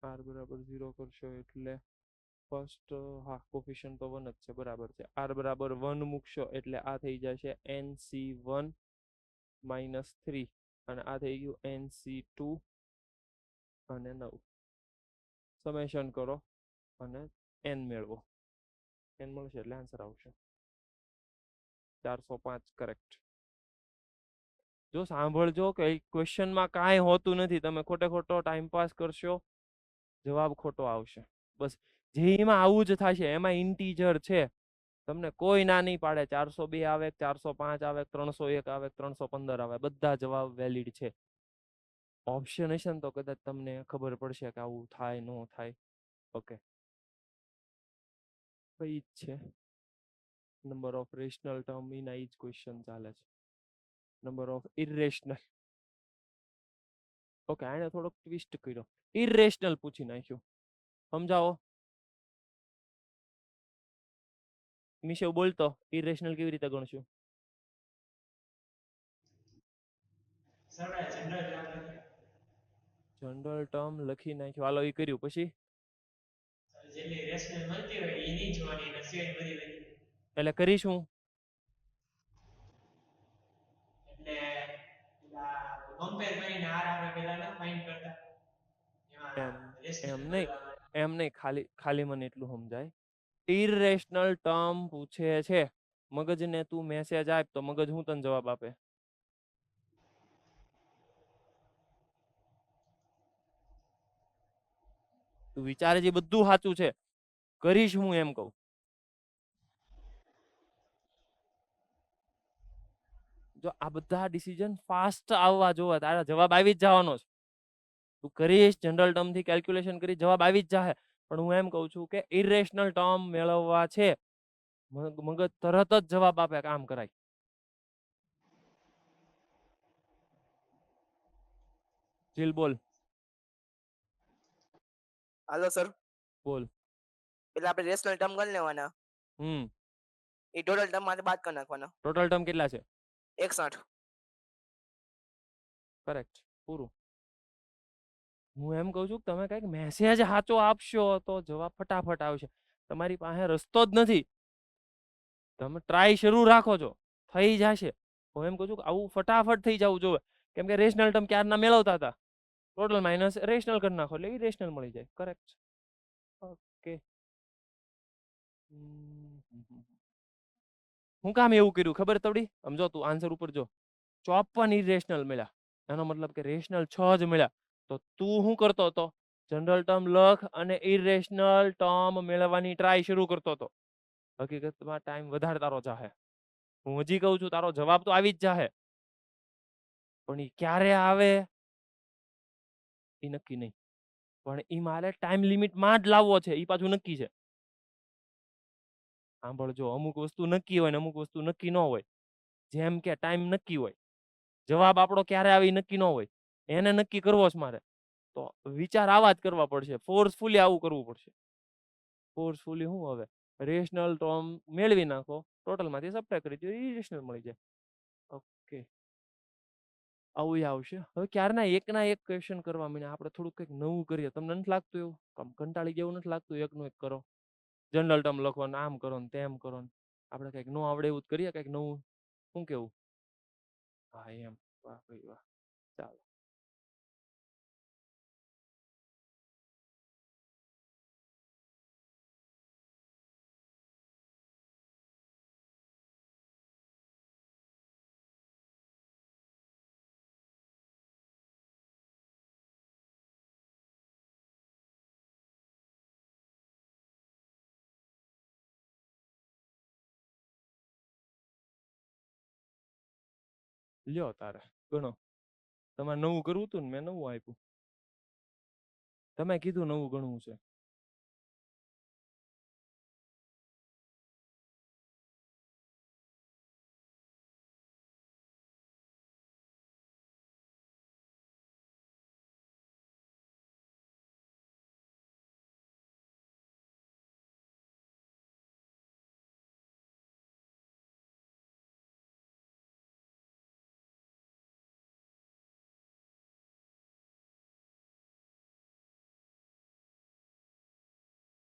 r બરાબર 0 કરશો એટલે ફર્સ્ટ હા કોફિશિયન્ટ તો 1 જ છે, બરાબર છે. r બરાબર 1 મૂકશો એટલે આ થઈ જશે NC1 -3 અને આ થઈ ગયું NC2 અને 9. સમેશન કરો અને n મેળવો. n મળશે એટલે આન્સર આવશે 405. કરેક્ટ. જો સાંભળજો કે ક્વેશ્ચનમાં કાંઈ હોતું નથી, તમે ખોટે ખોટો ટાઈમ પાસ કરશો, જવાબ ખોટો આવશે. બસ જેમાં આવું જ થશે. એમાં ઇન્ટીજર છે, તમને કોઈ ના નહીં પાડે. 402 આવે, 405 આવે, 301 આવે, 315 આવે, બધા જવાબ વેલિડ છે. ઓપ્શન હશે ને તો કદાચ તમને ખબર પડશે કે આવું થાય ન થાય. ઓકે, કઈ જ છે નંબર ઓફ રેશનલ ટર્મ એના ઈ જ ક્વેશ્ચન ચાલે છે. Number of irrational. ઓકે, આને થોડોક ટ્વિસ્ટ કર્યો, ઇરેશનલ પૂછી નાખ્યું. સમજાવો મિશેવ બોલતો, ઇરેશનલ કેવી રીતે ગણશું? જનરલ ટર્મ લખી નાખ્યું. હાલો એ કર્યું પછી એટલે કરીશું એમ નહીં, ખાલી મને એટલું સમજાય. ઇરેશનલ ટર્મ પૂછે છે, મગજને તું મેસેજ આપ તો મગજ હું તને જવાબ આપે? તું વિચારે છે બધું સાચું છે, કરીશ હું એમ કહું. જો આ બધા ડિસિઝન ફાસ્ટ આવવા જોવે, તારા જવાબ આવી જ જવાનો છે. તું કરીશ જનરલ ટર્મ થી કેલ્ક્યુલેશન કરી, જવાબ આવી જ જાહે. પણ હું એમ કહું છું કે ઇરેશનલ ટર્મ મેળવવા છે, મગજ તરત જ જવાબ આપે, કામ કરાય. જીલ બોલ. Hello sir. બોલ. એટલે આપણે રેશનલ ટર્મ ગણી લેવાના, એ ટોટલ ટર્મ માંથી બાદ કરી નાખવાના. ટોટલ ટર્મ કેટલા છે? 61. કરેક્ટ, પૂરું. હું એમ કહું છું કે તમે કઈક મેસેજ સાચો આપશો તો જવાબ ફટાફટ આવશે. તમારી પાસે રસ્તો જ નથી, તમે ટ્રાય શરૂ રાખો છો, થઈ જશે. હું એમ કહું છું કે આવું ફટાફટ થઈ જવું જોઈએ, કેમ કે રેશનલ ટર્મ ક્યારના મેળવતા હતા, ટોટલ માઇનસ રેશનલ કરી નાખો એટલે ઇરેશનલ મળી જાય. કરેક્ટ. ઓકે, હું કામ એવું કર્યું ખબર તવડી? સમજો તું આન્સર ઉપર જો, 54 ઇરેશનલ મળ્યા, એનો મતલબ કે રેશનલ 6 જ મળ્યા. તો તું શું કરતો હતો? જનરલ ટર્મ લખ અને ઇરેશનલ ટર્મ મેળવવાની ટ્રાય શરૂ કરતો હતો. હકીકતમાં ટાઈમ વધારે તારો જાહે. હું હજી કહું છું, તારો જવાબ તો આવી જ જાહે, પણ એ ક્યારે આવે એ નક્કી નહીં. પણ એ મારે ટાઈમ લિમિટમાં જ લાવવો છે, એ પાછું નક્કી છે. સાંભળજો, અમુક વસ્તુ નક્કી હોય ને અમુક વસ્તુ નક્કી ન હોય. જેમ કે ટાઈમ નક્કી હોય, જવાબ આપણો ક્યારે આવે નક્કી ન હોય. એને નક્કી કરવો છે મારે, તો વિચાર આવા જ કરવા પડશે, ફોર્સફુલી આવું કરવું પડશે. ફોર્સફુલી શું હવે? રેશનલ ટર્મ મેળવી નાખો, ટોટલ માંથી સબટ્રેક્ટ કરી દો, ઇરેશનલ મળી જાય. ઓકે, આવું આવશે. હવે ક્યારના એકના એક ક્વેશ્ચન કરવા માંડે, આપણે થોડું કંઈક નવું કરીએ. તમને નથી લાગતું એવું? કંટાળી જેવું નથી લાગતું? એકનું એક કરો, જનરલ ટર્મ લખવાનું, આમ કરો ને તેમ કરો ને. આપણે કંઈક ન આવડે એવું જ કરીએ, કંઈક નવું. શું કેવું? હા એમ, વાહ ભાઈ વાહ. ચાલો. લ્યો તારે ગણો. તમારે નવું કરવું હતું ને મેં નવું આપ્યું. તમે કીધું નવું ગણવું છે.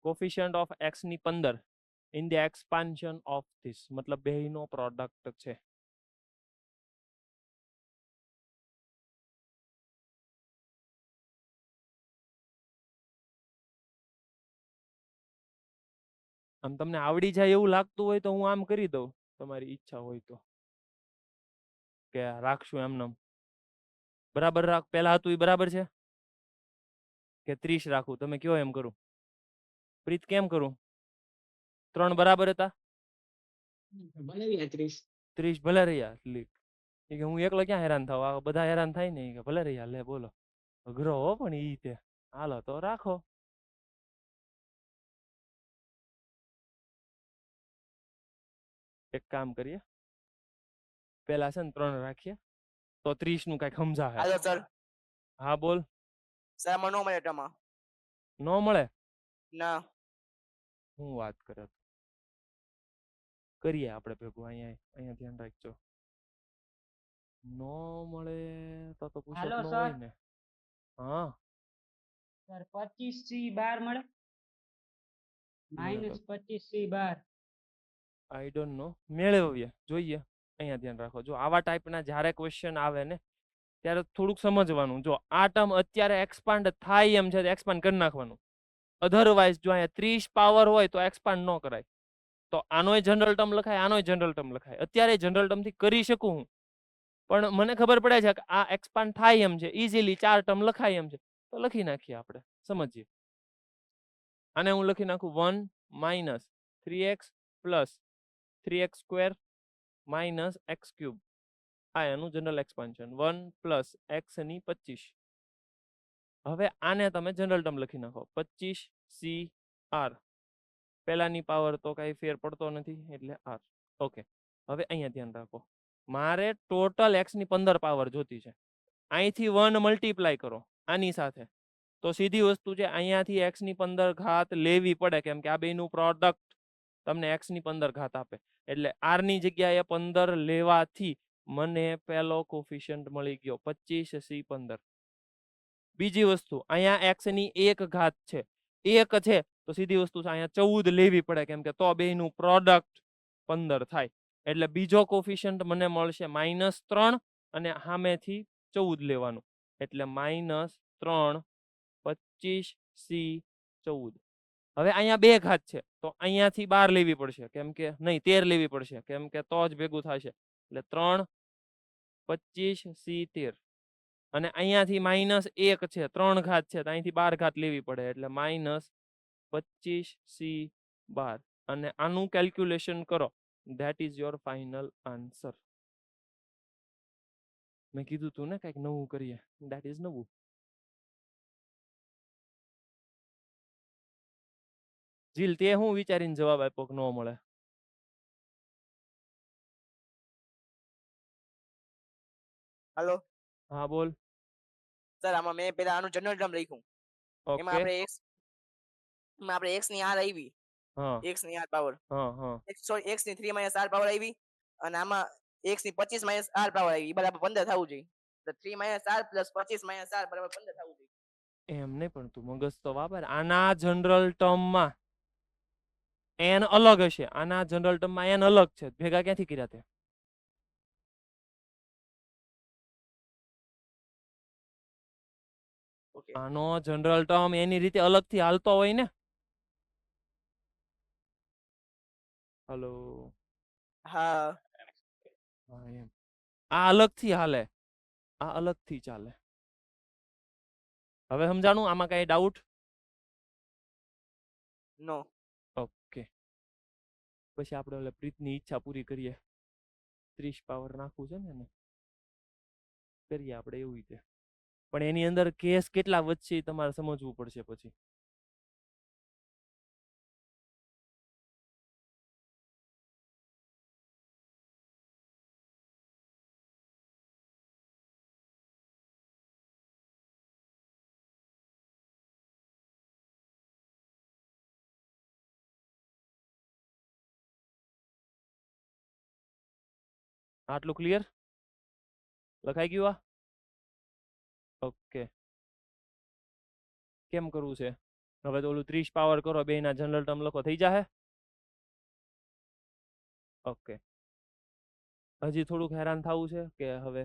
કોફિશિયન્ટ ઓફ x ની 15 in the expansion of this, મતલબ બેયનો પ્રોડક્ટ છે. આમ તમને આવડી જાય એવું લાગતું હોય તો હું આમ કરી દઉં, તમારી ઈચ્છા હોય તો, કે રાખશું એમનેમ. બરાબર રાખ, પેલા હતું એ બરાબર છે કે 30 રાખું? તમે કયો એમ કરું. પ્રીત કેમ કરું? 3 બરાબર હતા? બનાવ્યા 30. 30 ભલે રહ્યા. કે હું એકલો ક્યાં હેરાન થાવ, આ બધા હેરાન થાય ને. કે ભલે રહ્યા. લે બોલો, અઘરો હો પણ ઈ તે. હાલો તો રાખો. એક કામ કરીએ, પેલા છે ને 3 રાખીએ તો 30 નું કઈક સમજાય. Hello sir. હા બોલ. સર આમાં નો મળે ટર્મ. ન મળે? ના. હું વાત કરે. કરીએ આપણે ભેગું. અહીંયા ધ્યાન રાખજો. નો મળે તો પુષપ હાલો નો સર. હોય ને. હા સર 25C12 મળે? -25C12. I don't know. મેળવીએ, જોઈએ. અહીંયા ધ્યાન રાખો. જો આવા ટાઈપના જ્યારે ક્વેશ્ચન આવે ને ત્યારે થોડુંક સમજવાનું. જો આ ટર્મ અત્યારે એક્સપાન્ડ થાય એમ છે, એક્સપાન્ડ કરી નાખવાનું. અધરવાઇઝ જો અહીંયા 30 પાવર હોય તો એક્સપાન્ડ ન કરાય. તો આનોય જનરલ ટર્મ લખાય, આનોય જનરલ ટર્મ લખાય. અત્યારે જનરલ ટર્મ થી કરી શકું હું, પણ મને ખબર પડે છે કે આ એક્સપાન્ડ થાય એમ છે, ઇઝીલી 4 ટર્મ લખાય એમ છે, તો લખી નાખીએ આપણે. સમજીએ. આને હું લખી નાખું 1 - 3x + 3x² - x³ આ એનું જનરલ એક્સપાન્શન. 1 + x ની 25. હવે આને તમે જનરલ ટર્મ લખી નાખો 25CR. પહેલાની પાવર તો કઈ ફેર પડતો નથી એટલે r. ઓકે. હવે અહીંયા ધ્યાન રાખો, મારે ટોટલ x ની 15 પાવર જોતી છે. અહીંથી 1 મલ્ટીપ્લાય કરો આની સાથે તો સીધી વસ્તુ છે, અહીંયાથી x ની 15 ઘાત લેવી પડે, કેમ કે આ બેનું પ્રોડક્ટ તમને x ની 15 ઘાત આપે. એટલે r ની જગ્યાએ 15 લેવાથી મને પહેલો કોફિશિયન્ટ મળી ગયો 25C15. બીજી વસ્તુ, અહીંયા x ની 1 ઘાત છે, 1 છે તો સીધી વસ્તુ છે અહીંયા 14 લેવી પડે, કેમ કે તો બેનું પ્રોડક્ટ 15 થાય. એટલે બીજો કોફિશિયન્ટ મને મળશે -3 અને સામેથી 14 લેવાનું. એટલે -3 25C14. હવે અહીંયા 2 ઘાત છે તો અહીંયાથી 12 લેવી પડશે, કેમ કે નહીં 13 લેવી પડશે, કેમ કે તો જ ભેગું થશે. એટલે 3 25C13. અને અહીંયાથી -1 છે, 3 ઘાત છે તો અહીંથી 12 ઘાત લેવી પડે, એટલે -25C12. અને આનું કેલ્ક્યુલેશન કરો. That is your final answer. મેં કીધું તું ને કંઈક નવું કરીએ, ધેટ ઇઝ નવું. જીલ, તે હું વિચારીને જવાબ આપ્યો કે ન મળે? હાલો. હા બોલ. સર આમાં મેં પેલા આનું જનરલ ટર્મ લખ્યું. એમાં ઓકે. આપણે x ની r આવી. હા x ની r પાવર. હા હા સોરી, x ની 3 - r પાવર આવી અને આમાં x ની 25 - r પાવર આવી. ઈ બરાબર 15 થવું જોઈએ. તો 3 - r + 25 - r બરાબર 15 થવું જોઈએ. એમ નહીં, પણ તું મગજ તો વાપર. આના જનરલ ટર્મમાં n અલગ હશે, આના જનરલ ટર્મમાં n અલગ છે. ભેગા ક્યાંથી કર્યા તે? ઓકે. આનો જનરલ ટર્મ એની રીતે અલગથી હાલતો હોય ને. હલો. હા. હા એમ. આ અલગથી હાલે, આ અલગથી ચાલે. હવે સમજાણું? આમાં કઈ ડાઉટ? નો. ઓકે. પછી આપણે ઓલે પ્રીતની ઈચ્છા પૂરી કરીએ. 30 પાવર નાખવું છે ને એને. કરીએ આપણે એવી રીતે. પણ એની અંદર કેસ કેટલા વધશે એ તમારે સમજવું પડશે પછી. આટલું ક્લિયર? લખાઈ ગયું આ? ઓકે. કેમ કરવું છે? હવે તો ઓલું 30 પાવર કરો, બેયના જનરલ ટર્મ લખો, થઈ જાહે? ઓકે. હજી થોડુંક હેરાન થવું છે કે હવે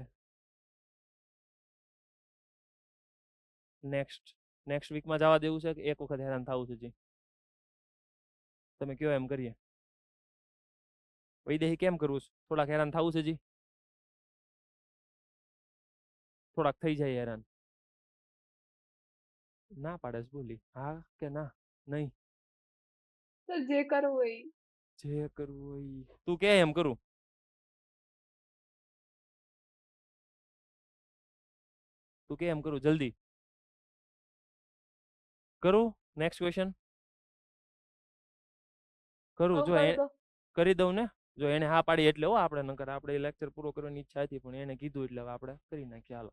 નેક્સ્ટ વીકમાં જવા દેવું છે કે એક વખત હેરાન થવું છે? જી તમે કયો એમ કરીએ. વૈદેહી કેમ કરવું છે? થોડાક હેરાન થવું છે જી? થોડાક થઈ જાય હેરાન. ના પાડે છે બોલી, હા કે ના? નહીં, સર જે કરવું હોય ઈ. જે કરવું હોય ઈ. તું કે એમ કરું. તું કે એમ કરું, જલ્દી કરું. નેક્સ્ટ ક્વેશ્ચન કરું. હવ જો કરી દો. કરી દઉં ને? જો એને હા પાડી એટલે હો, આપણે નકર આપણે લેક્ચર પૂરો કરવાની ઈચ્છા હતી પણ એને કીધું એટલે હવે આપણે કરી નાખીએ. હાલો.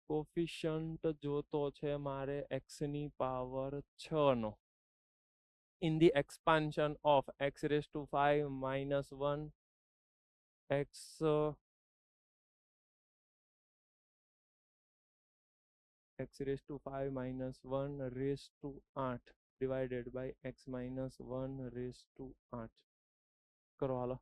કોફિશન્ટ જોતો છે મારે x ની પાવર 6 નો in the expansion of x raised to 5 minus 1 x x raised to 5 minus 1 raised to 8 divided by x minus 1 raised to 8. કરો હાલો.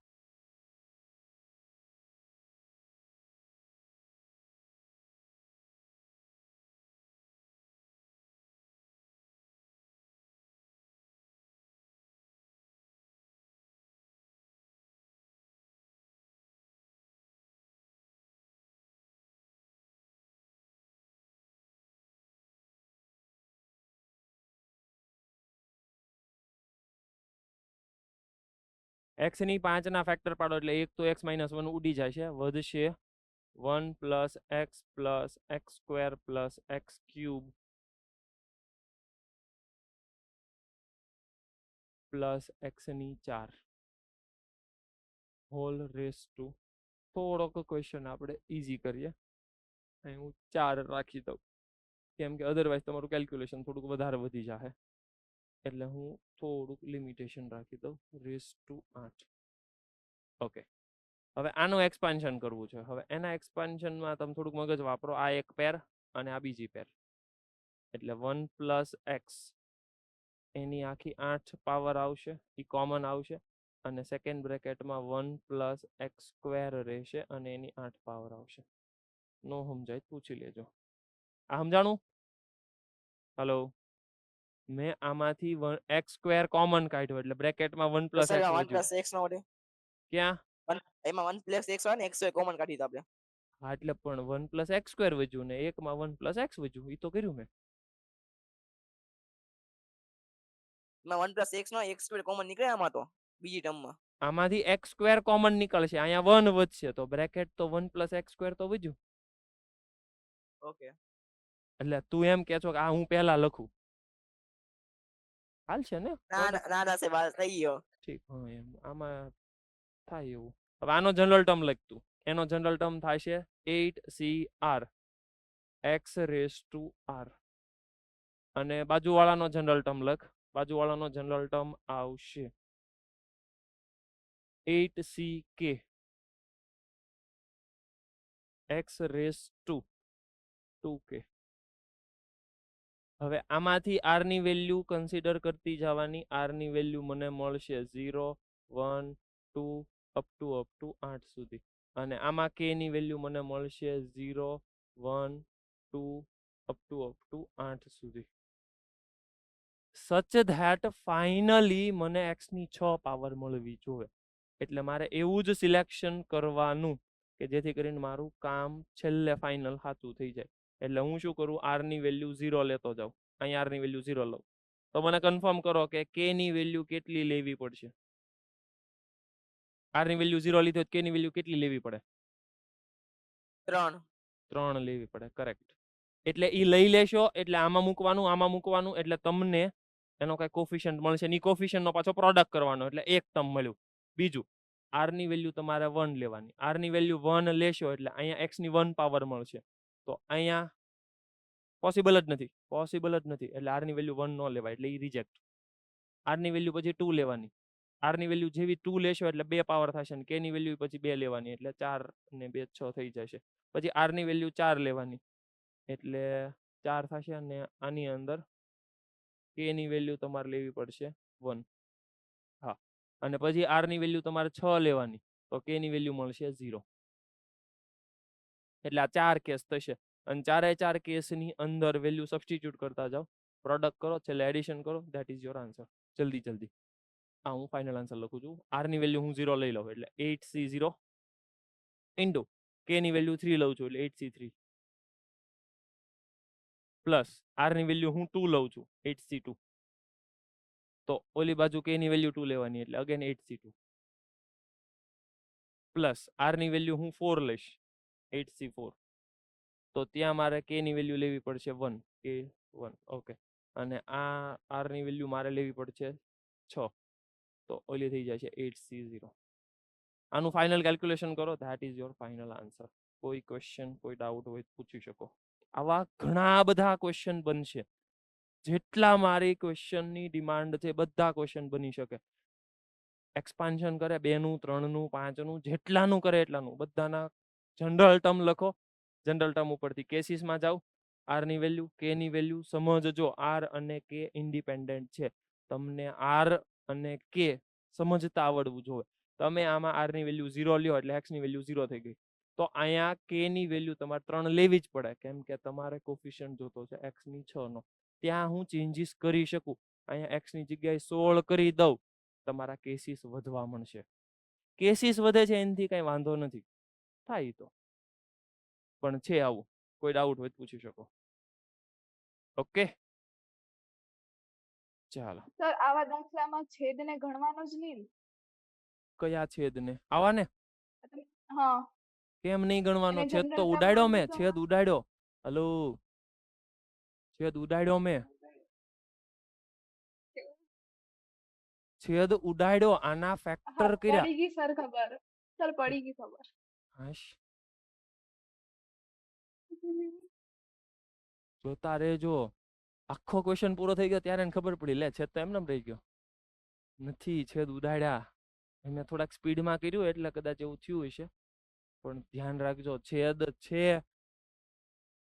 x ની 5 ના ફેક્ટર પાડો એટલે એક તો x minus 1 ઉડી જાય છે, વધશે 1 plus x square plus x cube plus x ની 4 હોલ રેસ ટુ. થોડોક ક્વેશ્ચન આપણે ઈઝી કરીએ. અહીં હું 4 રાખી દઉં કેમ કે અધરવાઇઝ તમારું કેલ્ક્યુલેશન થોડુંક વધારે વધી જશે, એટલે હું થોડુંક લિમિટેશન રાખી દઉં. Raise to 8. ઓકે. હવે આનું એક્સપાન્શન કરવું છે. હવે એના એક્સપાન્શનમાં તમે થોડુંક મગજ વાપરો. આ એક પેર અને આ બીજી પેર, એટલે 1 plus x એની આખી 8 પાવર આવશે, એ કોમન આવશે, અને સેકન્ડ બ્રેકેટમાં 1 plus x સ્ક્વેર રહેશે અને એની 8 પાવર આવશે. નો સમજાય પૂછી લેજો. આ સમજાણું? હલો. મેં આમાંથી x સ્ક્વેર કોમન કાઢ્યો એટલે બ્રેકેટમાં 1 plus સર x એમાં 1 વધ્યું. plus x નો વડે ક્યાં? એમાં 1 plus x હોય ને, x કોમન કાઢી તો આપણે. હા એટલે પણ 1 plus x સ્ક્વેર વધ્યું ને એકમાં 1 plus x વધ્યું, એ તો કર્યું મેં. એમાં 1 plus x નો x સ્ક્વેર કોમન નીકળે આમાં તો બીજી ટર્મમાં. આમાંથી x સ્ક્વેર કોમન નીકળશે, અહીંયા 1 વધશે તો બ્રેકેટ તો 1 plus x સ્ક્વેર તો વધ્યું. ઓકે. એટલે તું એમ કે છો કે આ હું પહેલા લખું, હાલશે ને? ના ના સાહેબ આ થઈ ગયો. ઠીક. હા એમ આમાં થાય એવું. હવે આનો જનરલ ટર્મ લખતું, એનો જનરલ ટર્મ થાય છે 8cr x raised to r, અને બાજુવાળાનો જનરલ ટર્મ લખ. બાજુવાળાનો જનરલ ટર્મ આવશે 8ck x raised to 2k. હવે આમાંથી r ની વેલ્યુ કન્સિડર કરતી જવાની. r ની વેલ્યુ મને મળશે 0 1 2 અપ ટુ 8 સુધી, અને આમાં k ની વેલ્યુ મને મળશે 0 1 2 અપ ટુ 8 સુધી. સચ ધેટ ફાઇનલી મને x ની 6 પાવર મળવી જોઈએ. એટલે મારે એવું જ સિલેક્શન કરવાનું કે જેથી કરીને મારું કામ છેલ્લે ફાઇનલ સાચું થઈ જાય. એટલે હું શું કરું, r ની વેલ્યુ 0 લેતો જાઉં. અહીં r ની વેલ્યુ 0 લઉં તો મને કન્ફર્મ કરો કે k ની વેલ્યુ કેટલી લેવી પડશે. r ની વેલ્યુ 0 લીધી તો k ની વેલ્યુ કેટલી લેવી પડે? 3 3 લેવી પડે, કરેક્ટ. એટલે ઈ લઈ લેશો એટલે આમાં મૂકવાનું એટલે તમને એનો કઈ કોફિશિયન્ટ મળશે ને ઈ કોફિશિયન્ટ નો પાછો પ્રોડક્ટ કરવાનો એટલે એક ટર્મ મળ્યું. બીજું r ની વેલ્યુ તમારે 1 લેવાની. r ની વેલ્યુ 1 લેશો એટલે અહીંયા x ની 1 પાવર મળશે. તો અહીંયા પોસિબલ જ નથી એટલે r ની વેલ્યુ 1 નો લેવાય એટલે ઈ રિજેક્ટ. r ની વેલ્યુ પછી 2 લેવાની. r ની વેલ્યુ જેવી 2 લેશો એટલે 2 પાવર થશે ને k ની વેલ્યુ પછી 2 લેવાની એટલે 4 ને 2 6 થઈ જશે. પછી r ની વેલ્યુ 4 લેવાની એટલે 4 થશે અને આની અંદર k ની વેલ્યુ તમારે લેવી પડશે 1. હા, અને પછી r ની વેલ્યુ તમારે 6 લેવાની તો k ની વેલ્યુ મળશે 0. એટલે આ 4 કેસ થશે અને 4 કેસની અંદર વેલ્યુ સબસ્ટિટ્યુટ કરતા જાઓ, પ્રોડક્ટ કરો, છેલ્લે એડિશન કરો, ધેટ ઇઝ યોર આન્સર. જલ્દી આ હું ફાઇનલ આન્સર લખું છું. r ની વેલ્યુ હું 0 લઈ લઉં એટલે 8c0 ઇન્ટુ k ની વેલ્યુ 3 લઉં છું એટલે 8c3 પ્લસ r ની વેલ્યુ હું 2 લઉં છું 8c2 તો ઓલી બાજુ k ની વેલ્યુ 2 લેવાની એટલે અગેન 8c2 પ્લસ r ની વેલ્યુ હું 4 લઈશ 8c4 તો ત્યાં મારે k ની વેલ્યુ લેવી પડશે 1 k1 ઓકે અને આ r ની વેલ્યુ મારે લેવી પડશે 6 તો ઓલી થઈ જશે 8c0. આનું ફાઇનલ કેલ્ક્યુલેશન કરો, that is your final answer. કોઈ ક્વેશ્ચન, કોઈ ડાઉટ હોય તો પૂછી શકો. આવા ઘણા બધા ક્વેશ્ચન બનશે. જેટલા મારી ક્વેશ્ચનની ડિમાન્ડ છે બધા ક્વેશ્ચન બની શકે. એક્સપાન્શન કરે 2 નું 3 નું 5 નું જેટલાનું કરે એટલાનું બધાના જનરલ ટર્મ લખો. જનરલ ટર્મ ઉપરથી કેસીસમાં જાઓ. r ની વેલ્યુ, k ની વેલ્યુ સમજજો. r અને k ઇન્ડિપેન્ડન્ટ છે. તમને r અને k સમજતા આવડવું જોઈએ. તમે આમાં r ની વેલ્યુ 0 લ્યો એટલે x ની વેલ્યુ 0 થઈ ગઈ. તો અહીંયા k ની વેલ્યુ તમારે 3 લેવી જ પડે કેમ કે તમારે કોફિશિયન્ટ જોતો છે x ની 6 નો. ત્યાં હું ચેન્જીસ કરી શકું. અહીંયા x ની જગ્યાએ 16 કરી દઉં, તમારા કેસીસ વધવા મળશે. કેસીસ વધે છે એનાથી કઈ વાંધો નથી, થાય તો પણ છે આવું. કોઈ ડાઉટ હોય પૂછી શકો. ઓકે, ચાલો. સર આવા દાખલામાં છેદને ગણવાનો જ નહીં ને? કયા છેદને? આવા ને હા, કેમ નહીં ગણવાનો? એને છેદ તો general ઉડાડ્યો term મેં, માં છેદ ઉડાડ્યો. હલો, છેદ ઉડાડ્યો મેં, છેદ ઉડાડ્યો. આના હા, ફેક્ટર કર્યા. પડી ગઈ સર ખબર. સર પડી ગઈ ખબર. હાશ, જોતા રહેજો. આખો ક્વેશ્ચન પૂરો થઈ ગયો ત્યારે એને ખબર પડી, લે છેદ તો એમને રહી ગયો. નથી, છેદ ઉડાડ્યા. મેં થોડાક સ્પીડમાં કર્યું એટલે કદાચ એવું થયું હશે, પણ ધ્યાન રાખજો છેદ છે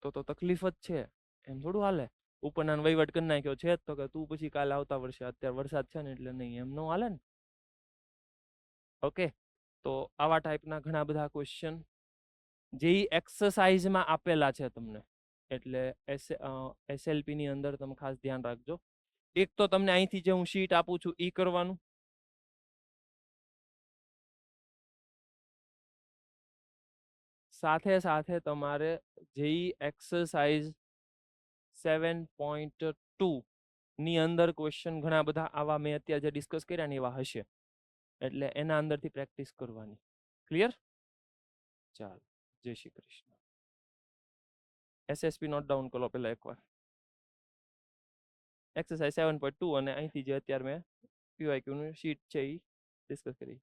તો તકલીફ જ છે. એમ થોડું હાલે. ઉપરના વહીવટ કરી નાખ્યો છેદ તો કે તું પછી કાલે આવતા વર્ષે, અત્યારે વરસાદ છે ને એટલે નહીં, એમ નો હાલે ને. ઓકે, તો આવા ટાઈપના ઘણા બધા ક્વેશ્ચન જે એક્સરસાઇઝમાં આપેલા છે તમને, એટલે SLP ની અંદર તમે ખાસ ધ્યાન રાખજો. એક તો તમને અહીંથી જે હું શીટ આપું છું ઈ કરવાનું, સાથે સાથે તમારે જે એક્સરસાઇઝ 7.2 ની અંદર ક્વેશ્ચન ઘણા બધા આવા મેં અત્યારે જે ડિસ્કસ કર્યા ને એવા હશે, એટલે એના અંદરથી પ્રેક્ટિસ કરવાની. ક્લિયર? ચાલો, જય Shri Krishna. SSP note down કરો પેલા એકવાર. એક્સરસાઇઝ 7.2 અને અહીંથી જે અત્યારે મેં PYQ નું શીટ છે એ ડિસ્કસ કરી.